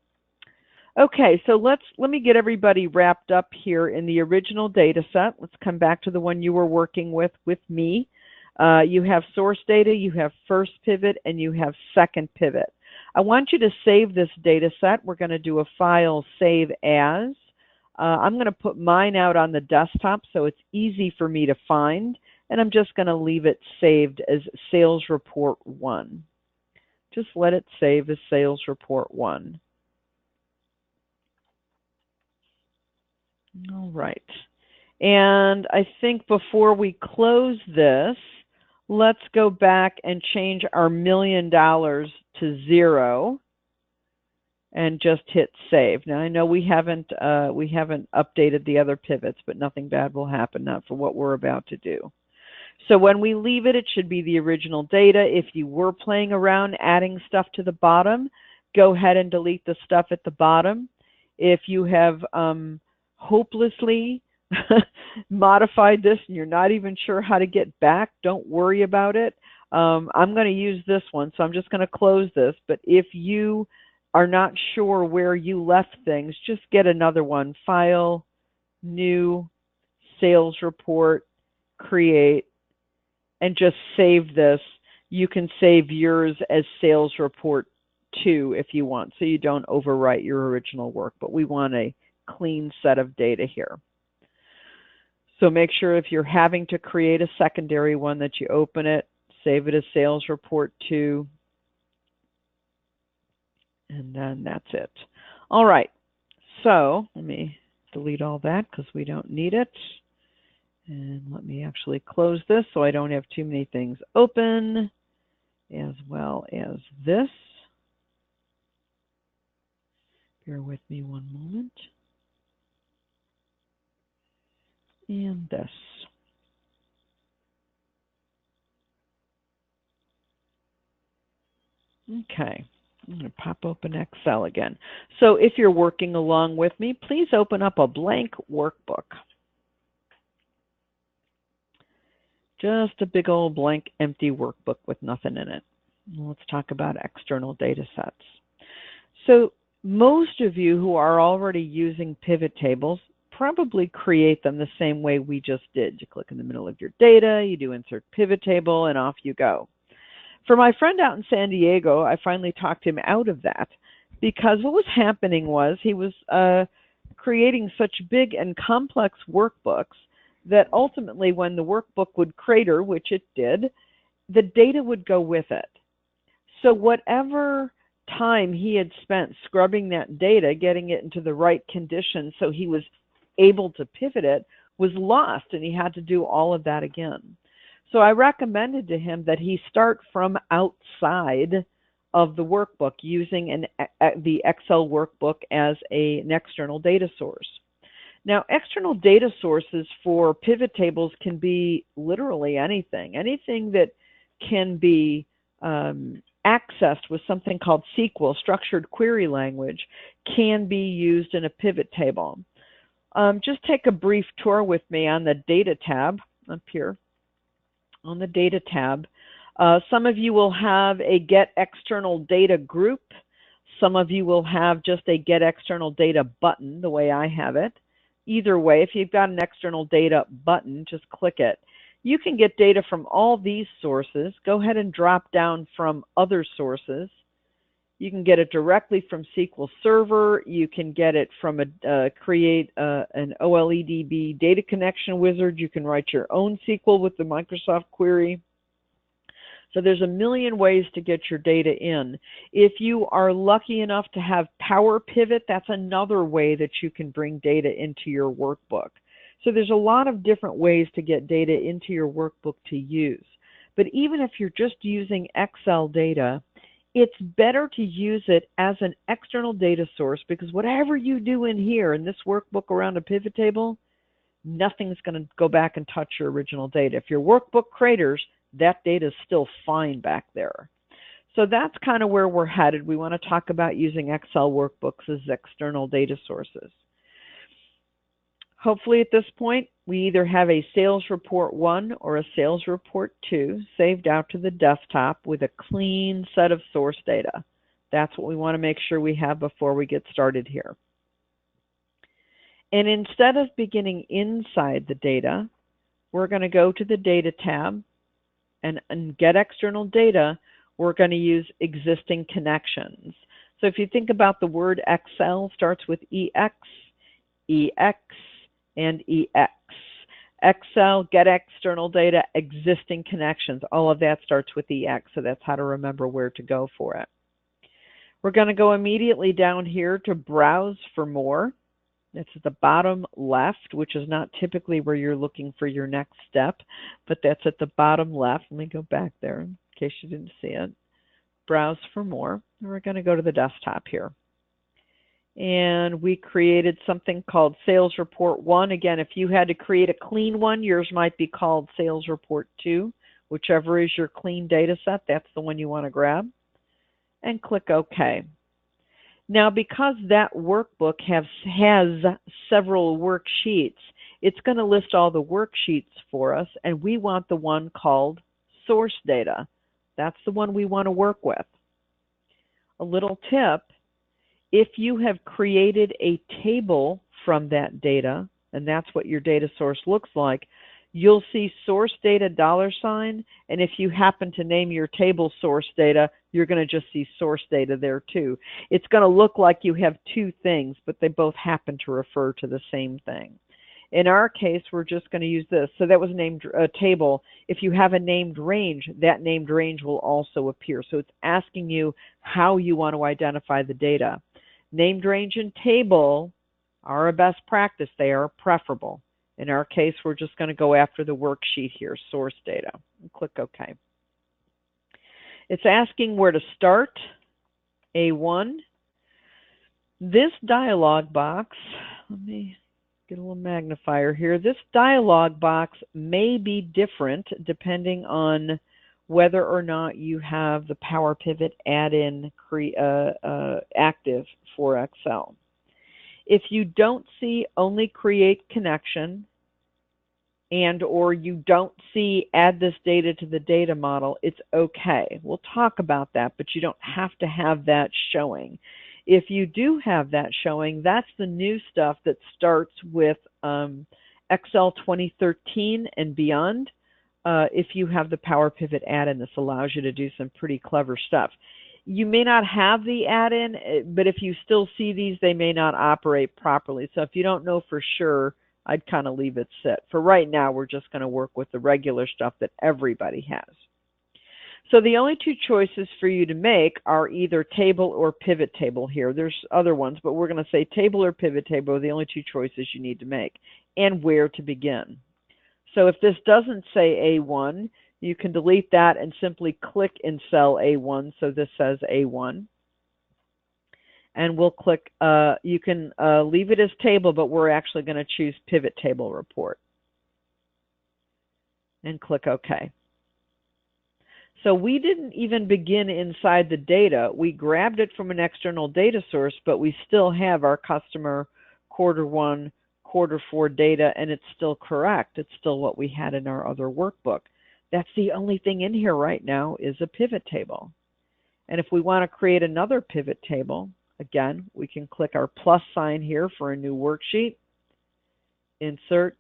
Okay, so let me get everybody wrapped up here in the original data set. Let's come back to the one you were working with me. You have source data, you have first pivot, and you have second pivot. I want you to save this data set. We're going to do a file save as. I'm going to put mine out on the desktop so it's easy for me to find, and I'm just going to leave it saved as Sales Report 1. Just let it save as Sales Report 1. All right. And I think before we close this, Let's go back and change our $1 million to 0 and just hit save. Now I know we haven't updated the other pivots, but nothing bad will happen, not for what we're about to do. So when we leave it, it should be the original data. If you were playing around adding stuff to the bottom, go ahead and delete the stuff at the bottom. If you have hopelessly modified this and you're not even sure how to get back, don't worry about it. I'm going to use this one, so I'm just going to close this. But if you are not sure where you left things, just get another one. File, New, Sales Report, Create, and just save this. You can save yours as Sales Report 2 if you want, so you don't overwrite your original work. But we want a clean set of data here. So make sure if you're having to create a secondary one that you open it, save it as Sales Report 2, and then that's it. All right, so let me delete all that because we don't need it. And let me actually close this so I don't have too many things open, as well as this. Bear with me one moment. And this. Okay, I'm going to pop open Excel again. So if you're working along with me, please open up a blank workbook. Just a big old blank empty workbook with nothing in it. Let's talk about external data sets. So most of you who are already using pivot tables probably create them the same way we just did. You click in the middle of your data, you do insert pivot table, and off you go. For my friend out in San Diego, I finally talked him out of that because what was happening was he was creating such big and complex workbooks that ultimately when the workbook would crater, which it did, the data would go with it. So whatever time he had spent scrubbing that data, getting it into the right condition so he was able to pivot it, was lost, and he had to do all of that again. So I recommended to him that he start from outside of the workbook using the Excel workbook as an external data source. Now, external data sources for pivot tables can be literally anything. Anything that can be accessed with something called SQL, structured query language, can be used in a pivot table. Just take a brief tour with me on the Data tab up here. On the Data tab, some of you will have a Get External Data group. Some of you will have just a Get External Data button, the way I have it. Either way, if you've got an external data button, just click it. You can get data from all these sources. Go ahead and drop down from other sources. You can get it directly from SQL Server. You can get it from create an OLEDB data connection wizard. You can write your own SQL with the Microsoft query. So there's a million ways to get your data in. If you are lucky enough to have Power Pivot, that's another way that you can bring data into your workbook. So there's a lot of different ways to get data into your workbook to use. But even if you're just using Excel data, it's better to use it as an external data source, because whatever you do in here in this workbook around a pivot table, nothing's going to go back and touch your original data. If your workbook craters, that data is still fine back there. So that's kind of where we're headed. We want to talk about using Excel workbooks as external data sources. Hopefully at this point, we either have a Sales Report 1 or a Sales Report 2 saved out to the desktop with a clean set of source data. That's what we want to make sure we have before we get started here. And instead of beginning inside the data, we're going to go to the Data tab, and Get External Data, we're going to use Existing Connections. So if you think about the word Excel, starts with EX, EX, and EX. Excel, Get External Data, Existing Connections. All of that starts with EX, so that's how to remember where to go for it. We're going to go immediately down here to Browse for More. It's at the bottom left, which is not typically where you're looking for your next step, but that's at the bottom left. Let me go back there in case you didn't see it. Browse for more. And we're going to go to the desktop here. And we created something called Sales Report 1. Again, if you had to create a clean one, yours might be called Sales Report 2. Whichever is your clean data set, that's the one you want to grab. And click OK. Now, because that workbook has several worksheets, it's going to list all the worksheets for us, and we want the one called Source Data. That's the one we want to work with. A little tip, if you have created a table from that data, and that's what your data source looks like, you'll see source data $, and if you happen to name your table source data, you're going to just see source data there too. It's going to look like you have two things, but they both happen to refer to the same thing. In our case, we're just going to use this. So that was named a table. If you have a named range, that named range will also appear. So it's asking you how you want to identify the data. Named range and table are a best practice. They are preferable. In our case, we're just going to go after the worksheet here, source data, and click OK. It's asking where to start, A1. This dialog box, let me get a little magnifier here. This dialog box may be different depending on whether or not you have the Power Pivot add-in active for Excel. If you don't see only create connection and or you don't see add this data to the data model, it's okay. We'll talk about that, but you don't have to have that showing. If you do have that showing, that's the new stuff that starts with Excel 2013 and beyond. If you have the Power Pivot add-in, this allows you to do some pretty clever stuff. You may not have the add-in, but if you still see these, they may not operate properly. So if you don't know for sure, I'd kind of leave it sit. For right now, we're just going to work with the regular stuff that everybody has. So the only two choices for you to make are either table or pivot table here. There's other ones, but we're going to say table or pivot table are the only two choices you need to make, and where to begin. So if this doesn't say A1, you can delete that and simply click in cell A1, so this says A1. And we'll click, you can leave it as table, but we're actually going to choose pivot table report. And click OK. So we didn't even begin inside the data. We grabbed it from an external data source, but we still have our customer Q1, Q4 data, and it's still correct. It's still what we had in our other workbook. That's the only thing in here right now is a pivot table. And if we want to create another pivot table, again, we can click our plus sign here for a new worksheet, insert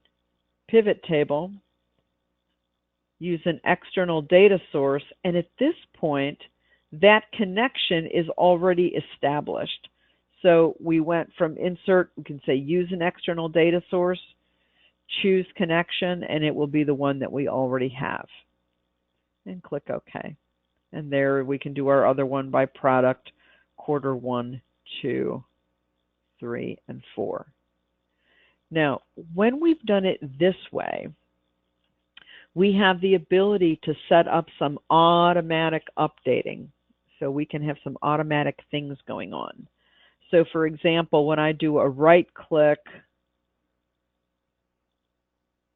pivot table, use an external data source, and at this point, that connection is already established. So we went from insert, we can say use an external data source, choose connection, and it will be the one that we already have. And click OK. And there we can do our other one by product, Q1, 2, 3, and 4. Now, when we've done it this way, we have the ability to set up some automatic updating. So we can have some automatic things going on. So for example, when I do a right click,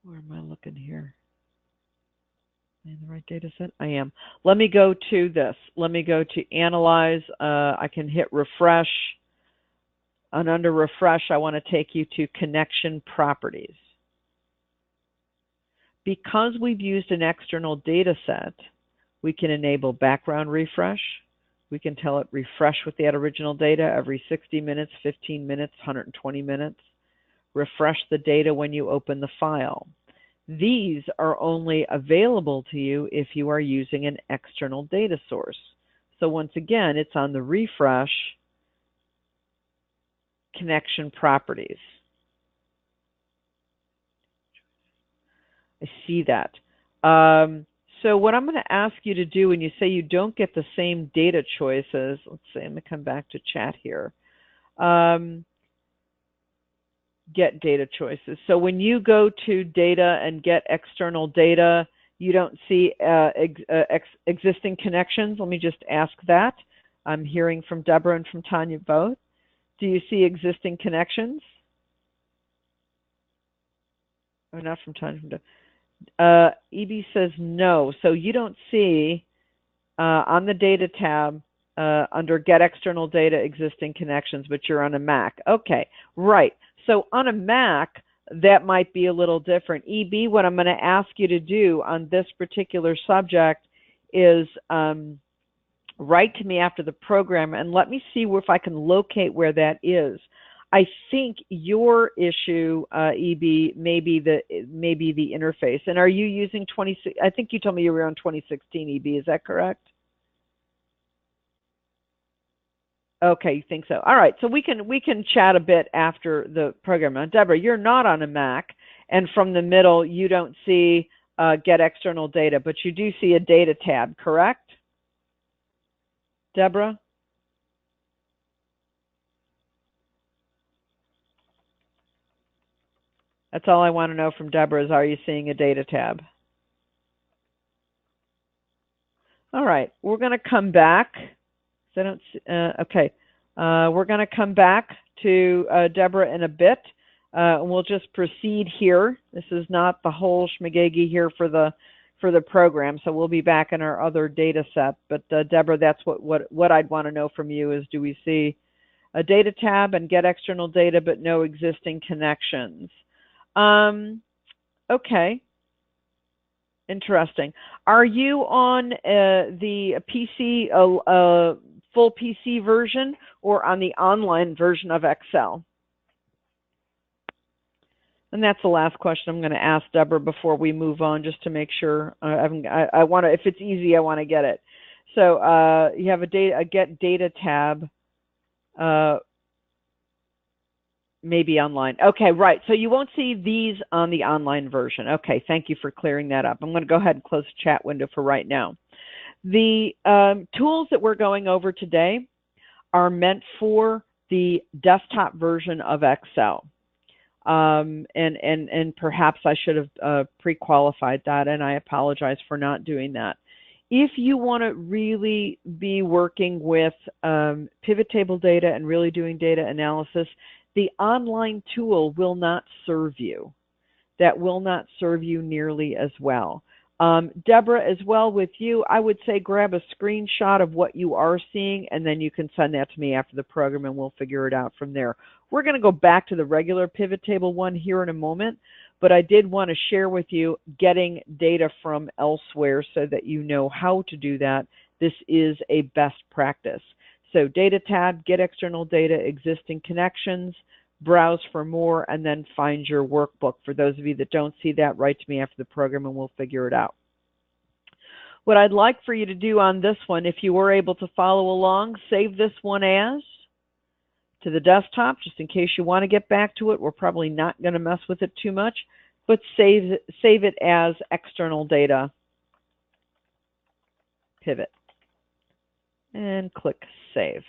where am I looking here? Am I in the right data set? I am. Let me go to this. Let me go to Analyze. I can hit Refresh. And under Refresh, I want to take you to Connection Properties. Because we've used an external data set, we can enable background refresh. We can tell it refresh with that original data every 60 minutes, 15 minutes, 120 minutes. Refresh the data when you open the file. These are only available to you if you are using an external data source. So once again, it's on the refresh connection properties. I see that. So what I'm going to ask you to do when you say you don't get the same data choices, let's see, I'm going to come back to chat here. get data choices. So when you go to data and get external data, you don't see existing connections. Let me just ask that. I'm hearing from Deborah and from Tanya both. Do you see existing connections? Oh, not from Tanya. From Deborah. EB says no. So you don't see on the data tab under get external data existing connections, but you're on a Mac. Okay, right. So on a Mac, that might be a little different. EB, what I'm going to ask you to do on this particular subject is write to me after the program and let me see if I can locate where that is. I think your issue, EB, may be the interface. And are you using 26? I think you told me you were on 2016, EB. Is that correct? Okay, you think so. All right, so we can chat a bit after the program. Now, Deborah, you're not on a Mac, and from the middle, you don't see get external data, but you do see a data tab, correct? Deborah? That's all I want to know from Deborah is, are you seeing a data tab? All right, we're going to come back. I don't see, okay, we're going to come back to Deborah in a bit. And we'll just proceed here. This is not the whole schmagegi here for the program, so we'll be back in our other data set. But Deborah, that's what I'd want to know from you is, do we see a data tab and get external data but no existing connections? Okay. Interesting. Are you on the PC, full PC version, or on the online version of Excel? And that's the last question I'm going to ask Deborah before we move on, just to make sure. I want to, if it's easy, I want to get it. So you have a get data tab, maybe online. Okay, right. So you won't see these on the online version. Okay, thank you for clearing that up. I'm going to go ahead and close the chat window for right now. The tools that we're going over today are meant for the desktop version of Excel. And perhaps I should have pre-qualified that, and I apologize for not doing that. If you want to really be working with pivot table data and really doing data analysis, the online tool will not serve you. That will not serve you nearly as well. Deborah, as well with you, I would say grab a screenshot of what you are seeing, and then you can send that to me after the program, and we'll figure it out from there. We're going to go back to the regular pivot table one here in a moment, but I did want to share with you getting data from elsewhere so that you know how to do that. This is a best practice. So data tab, get external data, existing connections, browse for more, and then find your workbook. For those of you that don't see that, write to me after the program and we'll figure it out. What I'd like for you to do on this one, if you were able to follow along, save this one as to the desktop, just in case you want to get back to it. We're probably not going to mess with it too much, but save it as external data pivot. And click Save.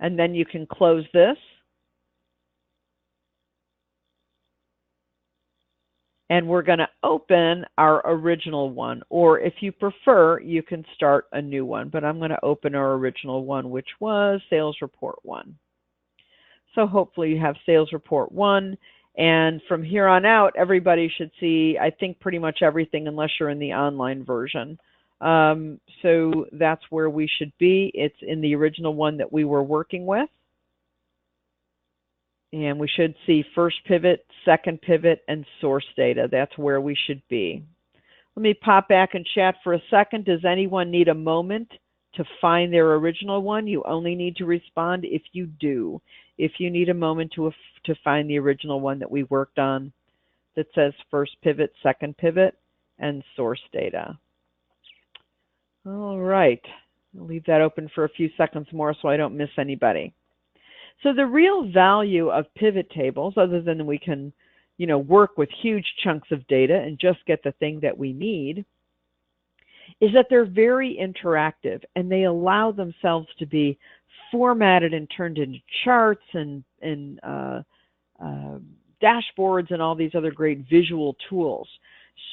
And then you can close this. And we're going to open our original one. Or if you prefer, you can start a new one. But I'm going to open our original one, which was Sales Report 1. So hopefully you have Sales Report 1. And from here on out, everybody should see, I think, pretty much everything unless you're in the online version. So that's where we should be. It's in the original one that we were working with. And we should see first pivot, second pivot, and source data. That's where we should be. Let me pop back and chat for a second. Does anyone need a moment to find their original one? You only need to respond if you do. If you need a moment to find the original one that we worked on that says first pivot, second pivot, and source data. All right. I'll leave that open for a few seconds more so I don't miss anybody. So the real value of pivot tables, other than we can, work with huge chunks of data and just get the thing that we need, is that they're very interactive and they allow themselves to be formatted and turned into charts and dashboards and all these other great visual tools.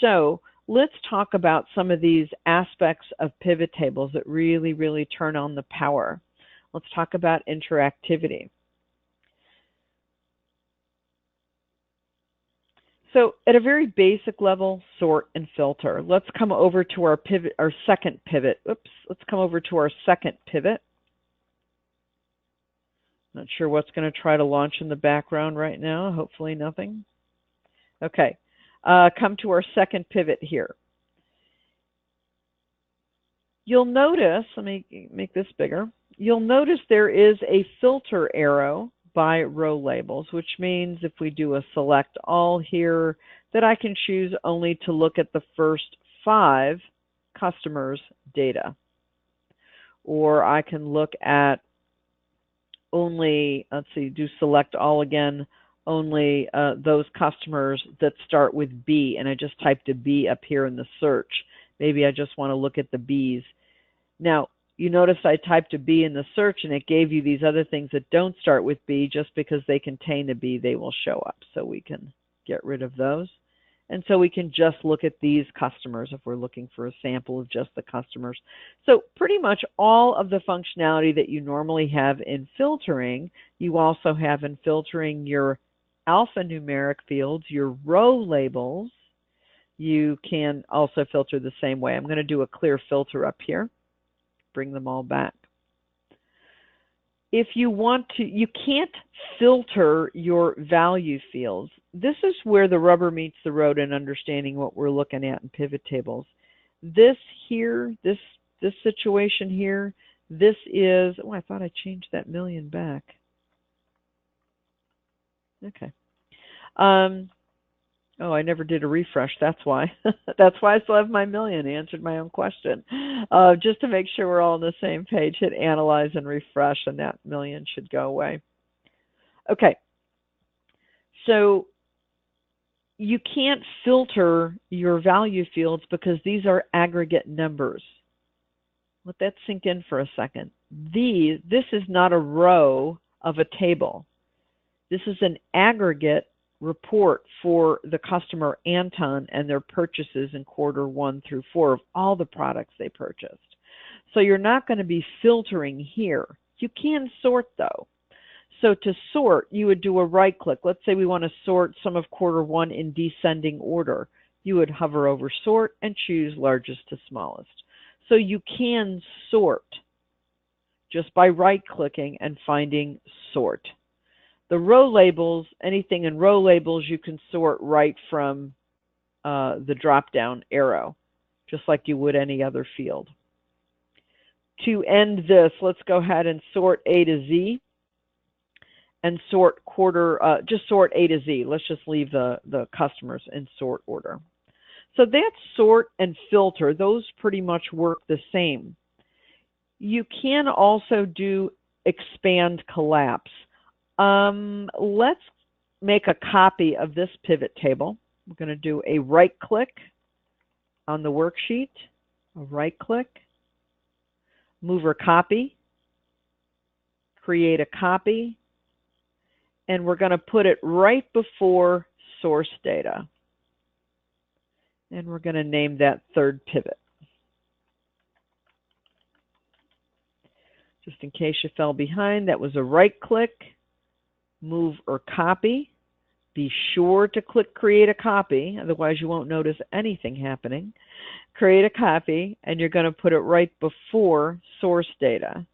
So let's talk about some of these aspects of pivot tables that really, really turn on the power. Let's talk about interactivity. So at a very basic level, sort and filter. Let's come over to our pivot, our second pivot. Oops, let's come over to our second pivot. Not sure what's going to try to launch in the background right now. Hopefully nothing. Okay, come to our second pivot here. You'll notice, let me make this bigger. You'll notice there is a filter arrow by row labels, which means if we do a select all here, that I can choose only to look at the first 5 customers' data. Or I can look at only, let's see, do select all again, only those customers that start with B, and I just typed a B up here in the search. Maybe I just want to look at the Bs. Now, you notice I typed a B in the search and it gave you these other things that don't start with B. Just because they contain a B, they will show up. So we can get rid of those. And so we can just look at these customers if we're looking for a sample of just the customers. So pretty much all of the functionality that you normally have in filtering, you also have in filtering your alphanumeric fields, your row labels. You can also filter the same way. I'm going to do a clear filter up here. Bring them all back. If you want to, you can't filter your value fields. This is where the rubber meets the road in understanding what we're looking at in pivot tables. This here, this situation here, this is, oh, I thought I changed that million back. Okay. Oh, I never did a refresh. That's why. That's why I still have my million. I answered my own question. Just to make sure we're all on the same page, hit analyze and refresh, and that million should go away. Okay. So you can't filter your value fields because these are aggregate numbers. Let that sink in for a second. This is not a row of a table. This is an aggregate report for the customer Anton and their purchases in quarter 1 through 4 of all the products they purchased. So you're not going to be filtering here. You can sort though. So to sort, you would do a right click. Let's say we want to sort some of quarter 1 in descending order. You would hover over sort and choose largest to smallest. So you can sort just by right clicking and finding sort. The row labels, anything in row labels, you can sort right from the drop-down arrow, just like you would any other field. To end this, let's go ahead and sort A to Z and sort quarter, just sort A to Z. Let's just leave the customers in sort order. So that's sort and filter. Those pretty much work the same. You can also do expand collapse. Let's make a copy of this pivot table. We're going to do a right click on the worksheet, a right click, move or copy, create a copy, and we're going to put it right before source data. And we're going to name that third pivot. Just in case you fell behind, that was a right click, move or copy. Be sure to click create a copy, otherwise you won't notice anything happening. Create a copy, and you're going to put it right before source data.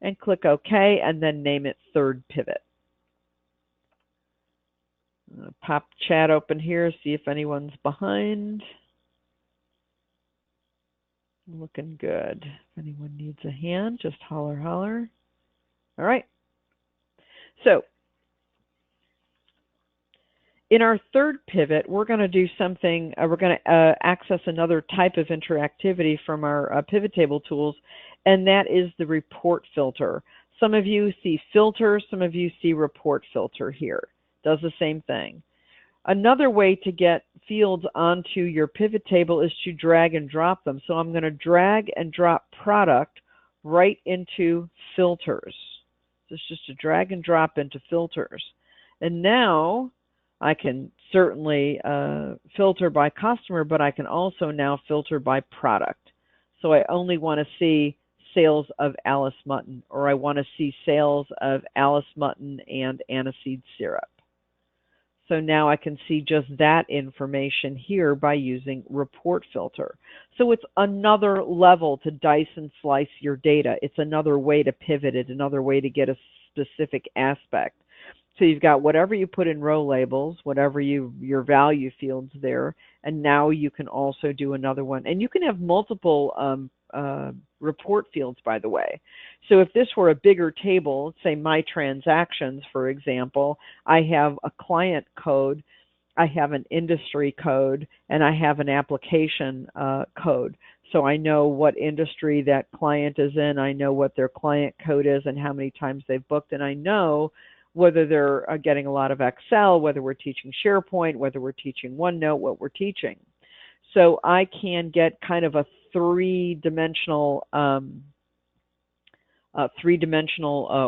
And click OK, and then name it third pivot. I'm going to pop chat open here, see if anyone's behind. Looking good. If anyone needs a hand, just holler, holler. All right. So in our third pivot, we're going to do something, we're going to access another type of interactivity from our pivot table tools, and that is the report filter. Some of you see filter, some of you see report filter here. Does the same thing. Another way to get fields onto your pivot table is to drag and drop them. So I'm going to drag and drop product right into filters. This is just a drag and drop into filters. And now I can certainly filter by customer, but I can also now filter by product. So I only want to see sales of Alice mutton, or I want to see sales of Alice mutton and aniseed syrup. So now I can see just that information here by using report filter. So it's another level to dice and slice your data. It's another way to pivot it, another way to get a specific aspect. So you've got whatever you put in row labels, whatever your value fields there, and now you can also do another one. And you can have multiple report fields, by the way. So if this were a bigger table, say my transactions, for example, I have a client code, I have an industry code, and I have an application code. So I know what industry that client is in, I know what their client code is and how many times they've booked, and I know whether they're getting a lot of Excel, whether we're teaching SharePoint, whether we're teaching OneNote, what we're teaching. So I can get kind of a three-dimensional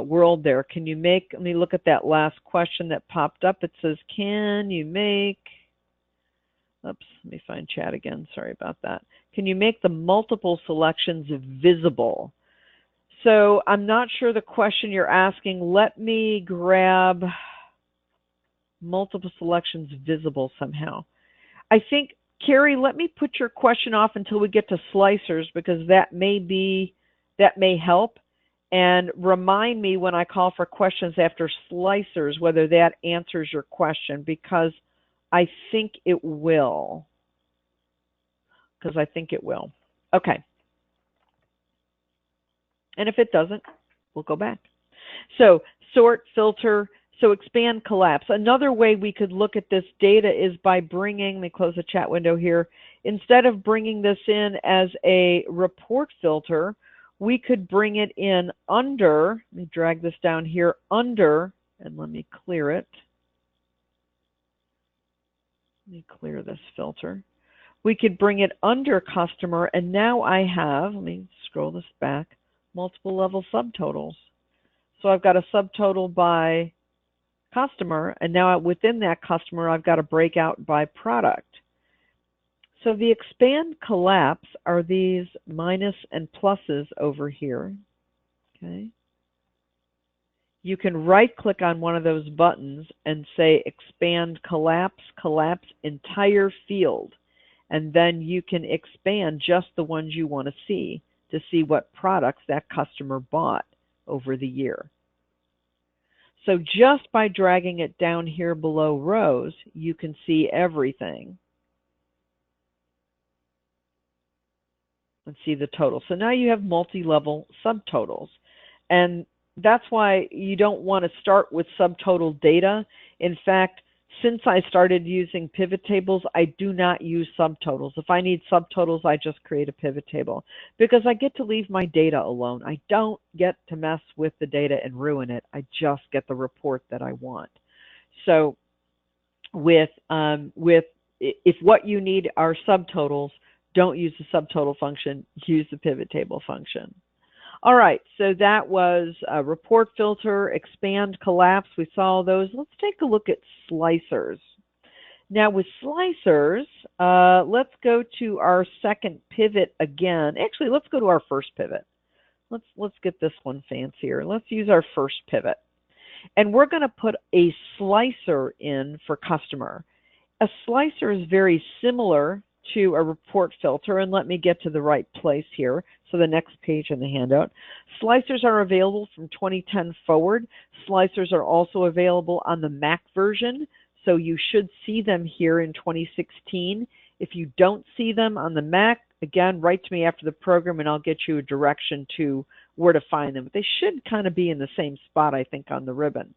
world there. Can you make, let me look at that last question that popped up. It says, can you make, oops, let me find chat again. Sorry about that. Can you make the multiple selections visible? So I'm not sure the question you're asking. Let me grab multiple selections visible somehow. I think, Carrie, let me put your question off until we get to slicers, because that may help. And remind me when I call for questions after slicers whether that answers your question, because I think it will. Okay. And if it doesn't, we'll go back. So sort, filter, so expand, collapse. Another way we could look at this data is by bringing, let me close the chat window here, instead of bringing this in as a report filter, we could bring it in under, let me drag this down here, under, and let me clear it. Let me clear this filter. We could bring it under customer, and now I have, let me scroll this back, multiple level subtotals. So I've got a subtotal by customer, and now within that customer I've got a breakout by product. So the expand, collapse are these minus and pluses over here. Okay. You can right click on one of those buttons and say expand, collapse, collapse entire field, and then you can expand just the ones you want to see what products that customer bought over the year. So just by dragging it down here below rows, you can see everything and see the total. So now you have multi-level subtotals. And that's why you don't want to start with subtotal data. In fact, since I started using pivot tables, I do not use subtotals. If I need subtotals, I just create a pivot table because I get to leave my data alone. I don't get to mess with the data and ruin it. I just get the report that I want. So if what you need are subtotals, don't use the subtotal function, use the pivot table function. All right, so that was a report filter, expand, collapse. We saw those. Let's take a look at slicers. Now with slicers, let's go to our second pivot again. Actually, let's go to our first pivot. Let's get this one fancier. Let's use our first pivot. And we're going to put a slicer in for customer. A slicer is very similar to a report filter, and let me get to the right place here. So the next page in the handout. Slicers are available from 2010 forward. Slicers are also available on the Mac version, so you should see them here in 2016. If you don't see them on the Mac, again, write to me after the program and I'll get you a direction to where to find them. But they should kind of be in the same spot, I think, on the ribbon.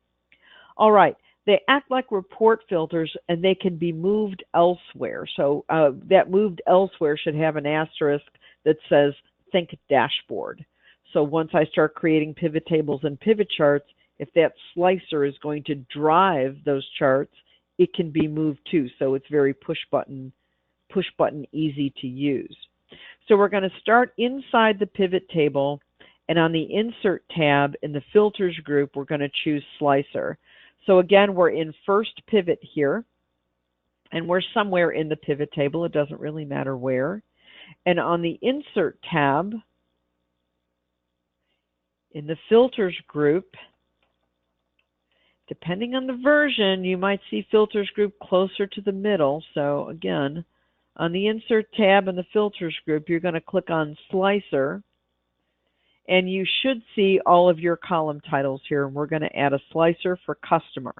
All right. They act like report filters, and they can be moved elsewhere. So that moved elsewhere should have an asterisk that says Think Dashboard. So once I start creating pivot tables and pivot charts, if that slicer is going to drive those charts, it can be moved too. So it's very push button easy to use. So we're going to start inside the pivot table, and on the Insert tab in the Filters group, we're going to choose Slicer. So again, we're in first pivot here, and we're somewhere in the pivot table. It doesn't really matter where. And on the Insert tab, in the Filters group, depending on the version, you might see Filters group closer to the middle. So again, on the Insert tab in the Filters group, you're going to click on Slicer, and you should see all of your column titles here. And we're going to add a slicer for customer.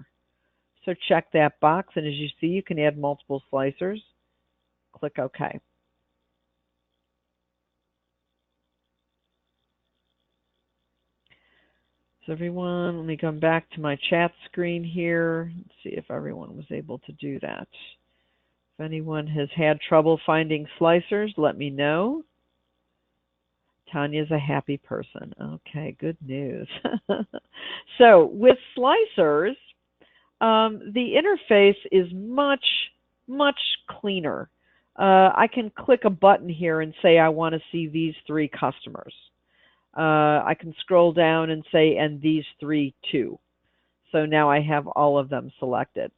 So check that box, and as you see, you can add multiple slicers. Click OK. So everyone, let me come back to my chat screen here and see if everyone was able to do that. If anyone has had trouble finding slicers, let me know. Tanya's a happy person. Okay, good news. So with slicers, the interface is much, much cleaner. I can click a button here and say I want to see these 3 customers. I can scroll down and say, and these 3 too. So now I have all of them selected.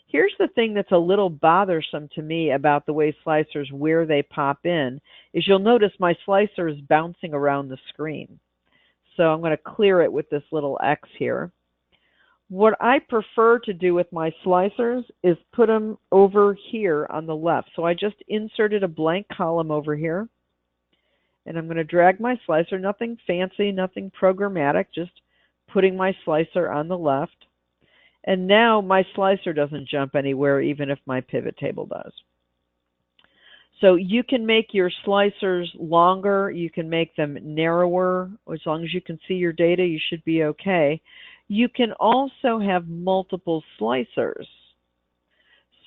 Here's the thing that's a little bothersome to me about the way slicers, where they pop in, is you'll notice my slicer is bouncing around the screen. So I'm going to clear it with this little X here. What I prefer to do with my slicers is put them over here on the left. So I just inserted a blank column over here. And I'm going to drag my slicer, nothing fancy, nothing programmatic, just putting my slicer on the left. And now my slicer doesn't jump anywhere, even if my pivot table does. So you can make your slicers longer, you can make them narrower. As long as you can see your data, you should be okay. You can also have multiple slicers.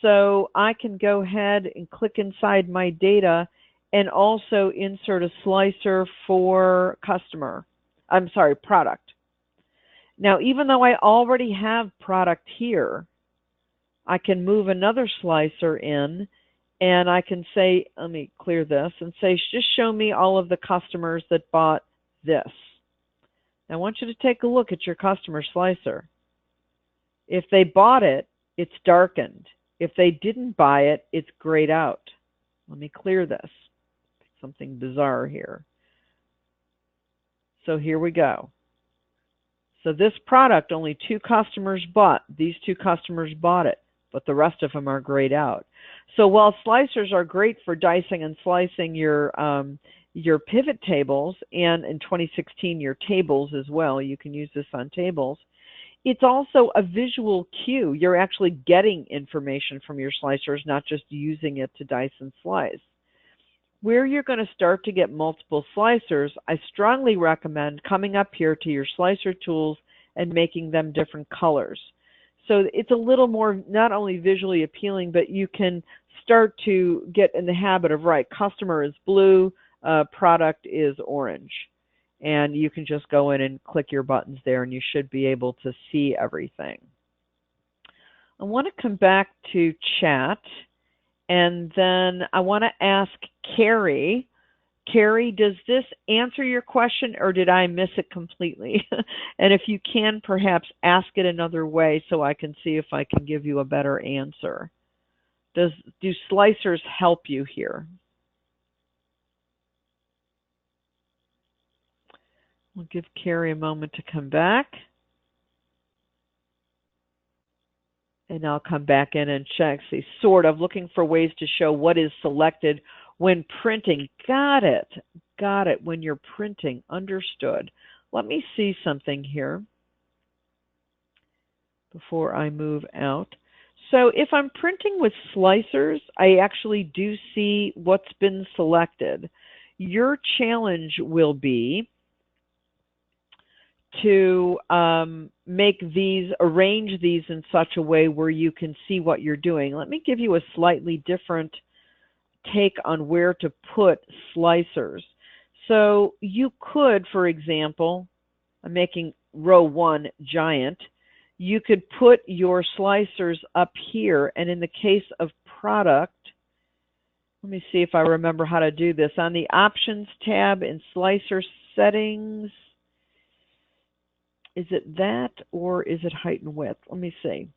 So I can go ahead and click inside my data and also insert a slicer for product. Now, even though I already have product here, I can move another slicer in, and I can say, let me clear this, and say, just show me all of the customers that bought this. Now, I want you to take a look at your customer slicer. If they bought it, it's darkened. If they didn't buy it, it's grayed out. Let me clear this. Something bizarre here. So here we go. So this product, only 2 customers bought. These 2 customers bought it, but the rest of them are grayed out. So while slicers are great for dicing and slicing your pivot tables, and in 2016 your tables as well, you can use this on tables, it's also a visual cue. You're actually getting information from your slicers, not just using it to dice and slice. Where you're going to start to get multiple slicers, I strongly recommend coming up here to your slicer tools and making them different colors. So it's a little more not only visually appealing, but you can start to get in the habit of, right, customer is blue, product is orange. And you can just go in and click your buttons there, and you should be able to see everything. I want to come back to chat. And then I want to ask Carrie. Carrie, does this answer your question, or did I miss it completely? And if you can, perhaps ask it another way so I can see if I can give you a better answer. Do slicers help you here? We'll give Carrie a moment to come back. And I'll come back in and check. See, sort of looking for ways to show what is selected when printing. Got it. Got it. When you're printing. Understood. Let me see something here before I move out. So if I'm printing with slicers, I actually do see what's been selected. Your challenge will be to arrange these in such a way where you can see what you're doing. Let me give you a slightly different take on where to put slicers. So you could, for example, I'm making row 1 giant. You could put your slicers up here, and in the case of product, let me see if I remember how to do this. On the options tab in slicer settings, Is it that or is it height and width? Let me see.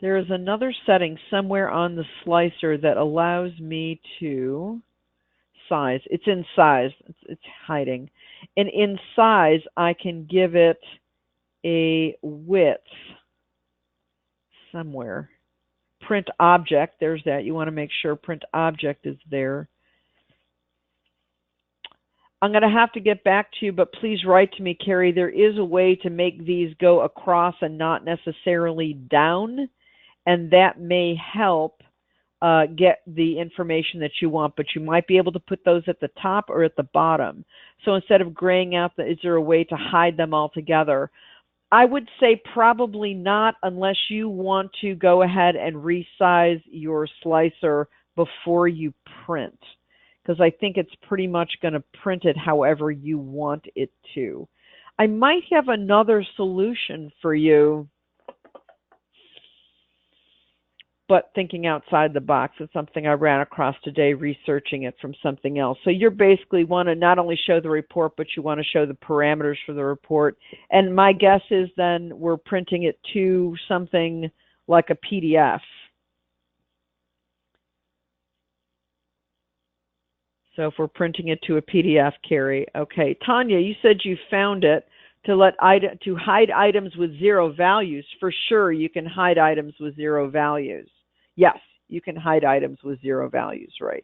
There is another setting somewhere on the slicer that allows me to size. It's in size. It's hiding. And in size, I can give it a width somewhere. Print object, there's that. You want to make sure print object is there. I'm going to have to get back to you, but please write to me, Carrie. There is a way to make these go across and not necessarily down, and that may help get the information that you want, but you might be able to put those at the top or at the bottom. So instead of graying out, is there a way to hide them all together? I would say probably not, unless you want to go ahead and resize your slicer before you print, because I think it's pretty much going to print it however you want it to. I might have another solution for you, but thinking outside the box is something I ran across today researching it from something else. So you basically want to not only show the report, but you want to show the parameters for the report. And my guess is then we're printing it to something like a PDF. So if we're printing it to a PDF, Carrie. Okay, Tanya, you said you found it to hide items with 0 values. For sure, you can hide items with 0 values. Yes, you can hide items with 0 values, right?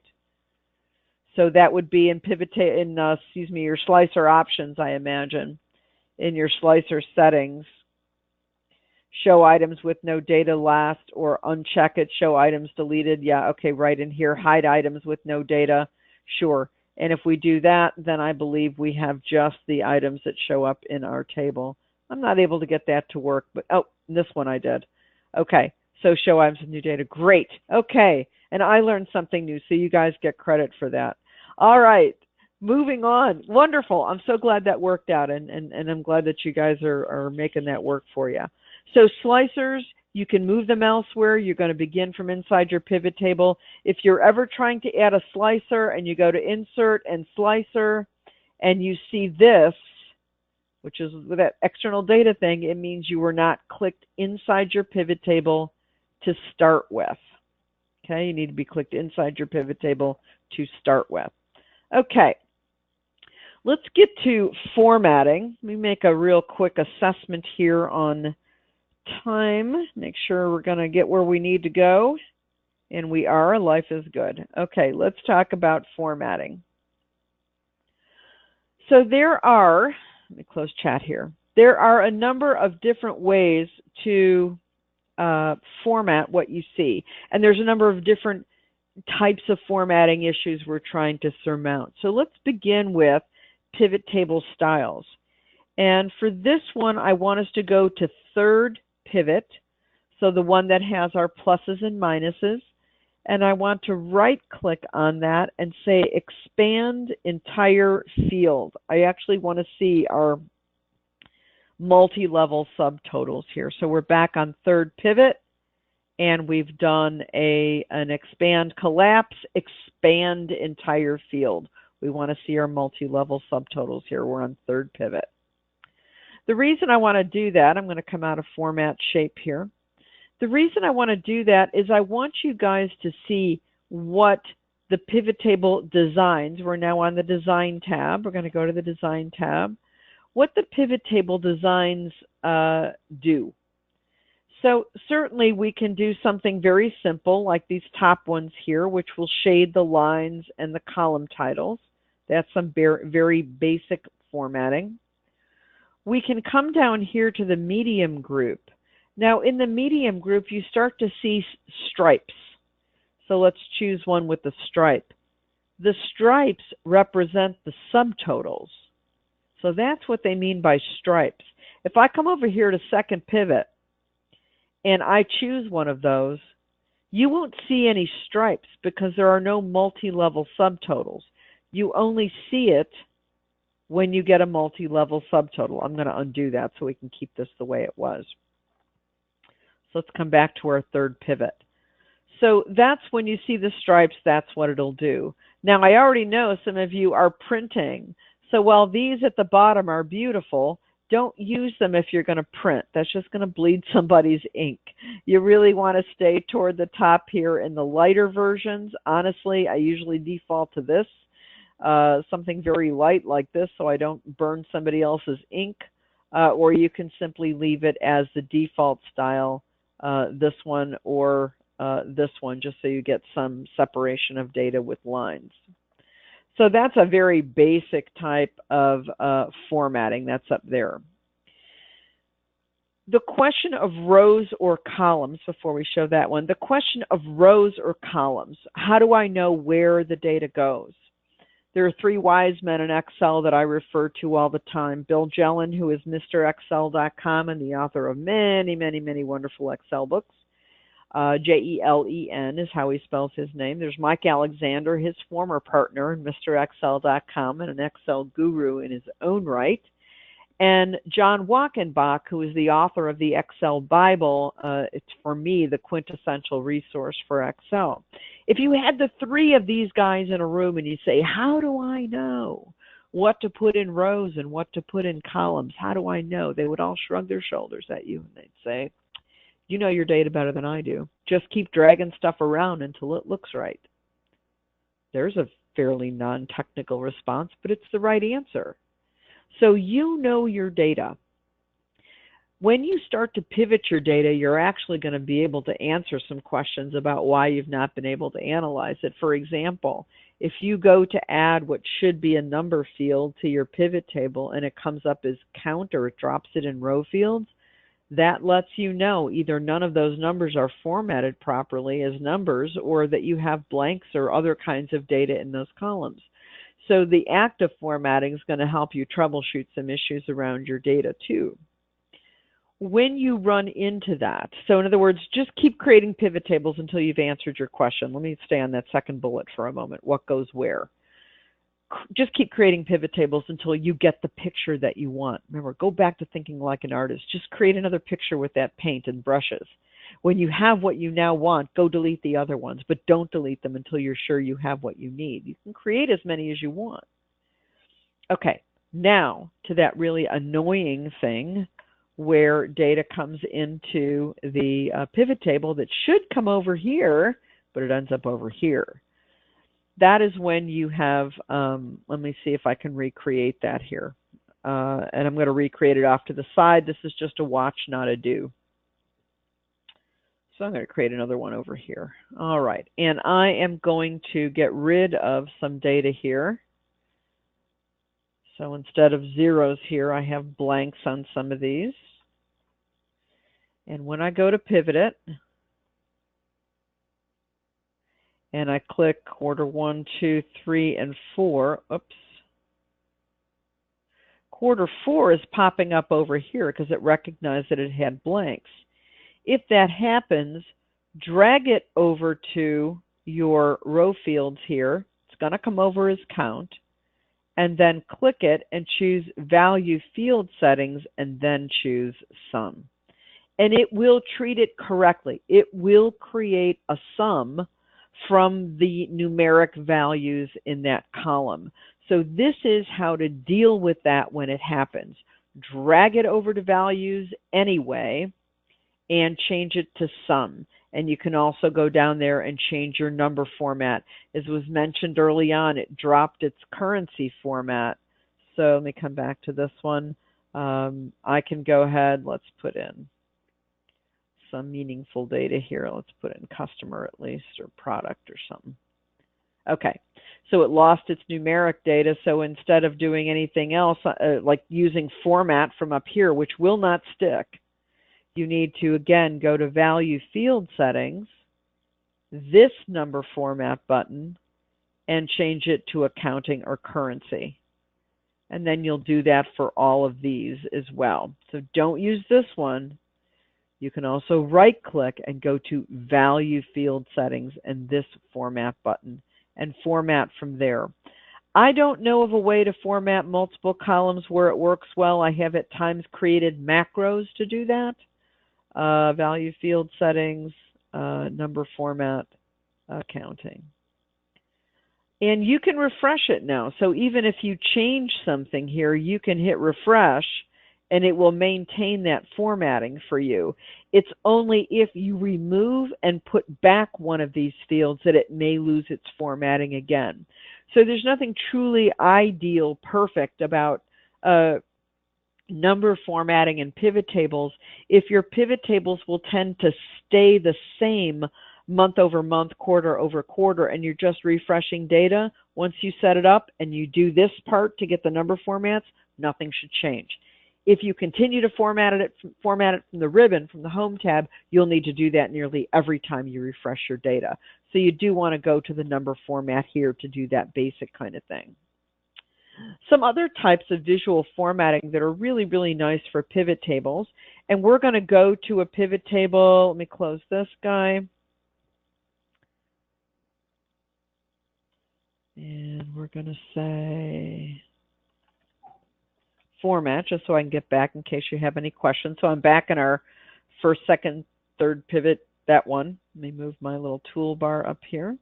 So that would be in your slicer options, I imagine, in your slicer settings. Show items with no data last, or uncheck it, show items deleted. Yeah, okay, right in here, hide items with no data. Sure. And if we do that, then I believe we have just the items that show up in our table. I'm not able to get that to work, but oh, this one I did. Okay, so show items with new data. Great. Okay, and I learned something new, so you guys get credit for that. All right, moving on. Wonderful. I'm so glad that worked out, and I'm glad that you guys are making that work for you. So slicers, you can move them elsewhere. You're going to begin from inside your pivot table. If you're ever trying to add a slicer and you go to Insert and Slicer and you see this, which is that external data thing, it means you were not clicked inside your pivot table to start with. Okay, you need to be clicked inside your pivot table to start with. Okay, let's get to formatting. Let me make a real quick assessment here on time, make sure we're going to get where we need to go, and we are. Life is good. Okay, let's talk about formatting. So there are, let me close chat here, there are a number of different ways to format what you see, and there's a number of different types of formatting issues we're trying to surmount. So let's begin with pivot table styles. And for this one, I want us to go to third pivot, so the one that has our pluses and minuses, and I want to right click on that and say expand entire field. I actually want to see our multi-level subtotals here. So we're back on third pivot, and we've done an expand collapse, expand entire field. We want to see our multi-level subtotals here. We're on third pivot. The reason I want to do that, I'm going to come out of format shape here. The reason I want to do that is I want you guys to see what the pivot table designs. We're now on the design tab. We're going to go to the design tab. What the pivot table designs do. So certainly we can do something very simple like these top ones here, which will shade the lines and the column titles. That's some very basic formatting. We can come down here to the medium group. Now in the medium group, you start to see stripes. So let's choose one with the stripe. The stripes represent the subtotals. So that's what they mean by stripes. If I come over here to second pivot and I choose one of those, you won't see any stripes because there are no multi-level subtotals. You only see it when you get a multi-level subtotal. I'm going to undo that so we can keep this the way it was. So let's come back to our third pivot. So that's when you see the stripes, that's what it'll do. Now I already know some of you are printing. So while these at the bottom are beautiful, don't use them if you're going to print. That's just going to bleed somebody's ink. You really want to stay toward the top here in the lighter versions. Honestly, I usually default to this, something very light like this so I don't burn somebody else's ink, or you can simply leave it as the default style, this one or this one, just so you get some separation of data with lines. So that's a very basic type of formatting that's up there. The question of rows or columns, before we show that one, the question of rows or columns, how do I know where the data goes? There are three wise men in Excel that I refer to all the time. Bill Jelen, who is MrExcel.com and the author of many, many, many wonderful Excel books. Jelen is how he spells his name. There's Mike Alexander, his former partner in MrExcel.com and an Excel guru in his own right. And John Walkenbach, who is the author of the Excel Bible. It's, for me, the quintessential resource for Excel. If you had the three of these guys in a room and you say, how do I know what to put in rows and what to put in columns? How do I know? They would all shrug their shoulders at you and they'd say, you know your data better than I do. Just keep dragging stuff around until it looks right. There's a fairly non-technical response, but it's the right answer. So you know your data. When you start to pivot your data, you're actually going to be able to answer some questions about why you've not been able to analyze it. For example, if you go to add what should be a number field to your pivot table and it comes up as count or it drops it in row fields, that lets you know either none of those numbers are formatted properly as numbers or that you have blanks or other kinds of data in those columns. So the act of formatting is going to help you troubleshoot some issues around your data too. When you run into that, so in other words, just keep creating pivot tables until you've answered your question. Let me stay on that second bullet for a moment. What goes where? Just keep creating pivot tables until you get the picture that you want. Remember, go back to thinking like an artist. Just create another picture with that paint and brushes. When you have what you now want, go delete the other ones, but don't delete them until you're sure you have what you need. You can create as many as you want. Okay, now to that really annoying thing where data comes into the pivot table that should come over here, but it ends up over here. That is when you have, let me see if I can recreate that here. And I'm going to recreate it off to the side. This is just a watch, not a do. So I'm going to create another one over here. All right. And I am going to get rid of some data here. So instead of zeros here, I have blanks on some of these. And when I go to pivot it, and I click quarter 1, 2, 3, and 4, oops. Quarter 4 is popping up over here because it recognized that it had blanks. If that happens, drag it over to your row fields here. It's going to come over as count. And then click it and choose value field settings and then choose sum. And it will treat it correctly. It will create a sum from the numeric values in that column. So this is how to deal with that when it happens. Drag it over to values anyway and change it to sum. And you can also go down there and change your number format. As was mentioned early on, it dropped its currency format. So let me come back to this one. I can go ahead, let's put in some meaningful data here. Let's put in customer at least, or product or something. Okay, so it lost its numeric data. So instead of doing anything else, like using format from up here, which will not stick, you need to, again, go to value field settings, this number format button, and change it to accounting or currency. And then you'll do that for all of these as well. So don't use this one. You can also right-click and go to value field settings and this format button and format from there. I don't know of a way to format multiple columns where it works well. I have at times created macros to do that. Value field settings, number format, accounting. And you can refresh it now. So even if you change something here, you can hit refresh and it will maintain that formatting for you. It's only if you remove and put back one of these fields that it may lose its formatting again. So there's nothing truly ideal, perfect about number formatting and pivot tables. If your pivot tables will tend to stay the same month over month, quarter over quarter, and you're just refreshing data, once you set it up and you do this part to get the number formats, nothing should change. If you continue to format it from the ribbon, from the Home tab, you'll need to do that nearly every time you refresh your data. So you do want to go to the number format here to do that basic kind of thing. Some other types of visual formatting that are really, really nice for pivot tables, and we're going to go to a pivot table. Let me close this guy. And we're going to say format, just so I can get back in case you have any questions. So I'm back in our first, second, third pivot, that one. Let me move my little toolbar up here.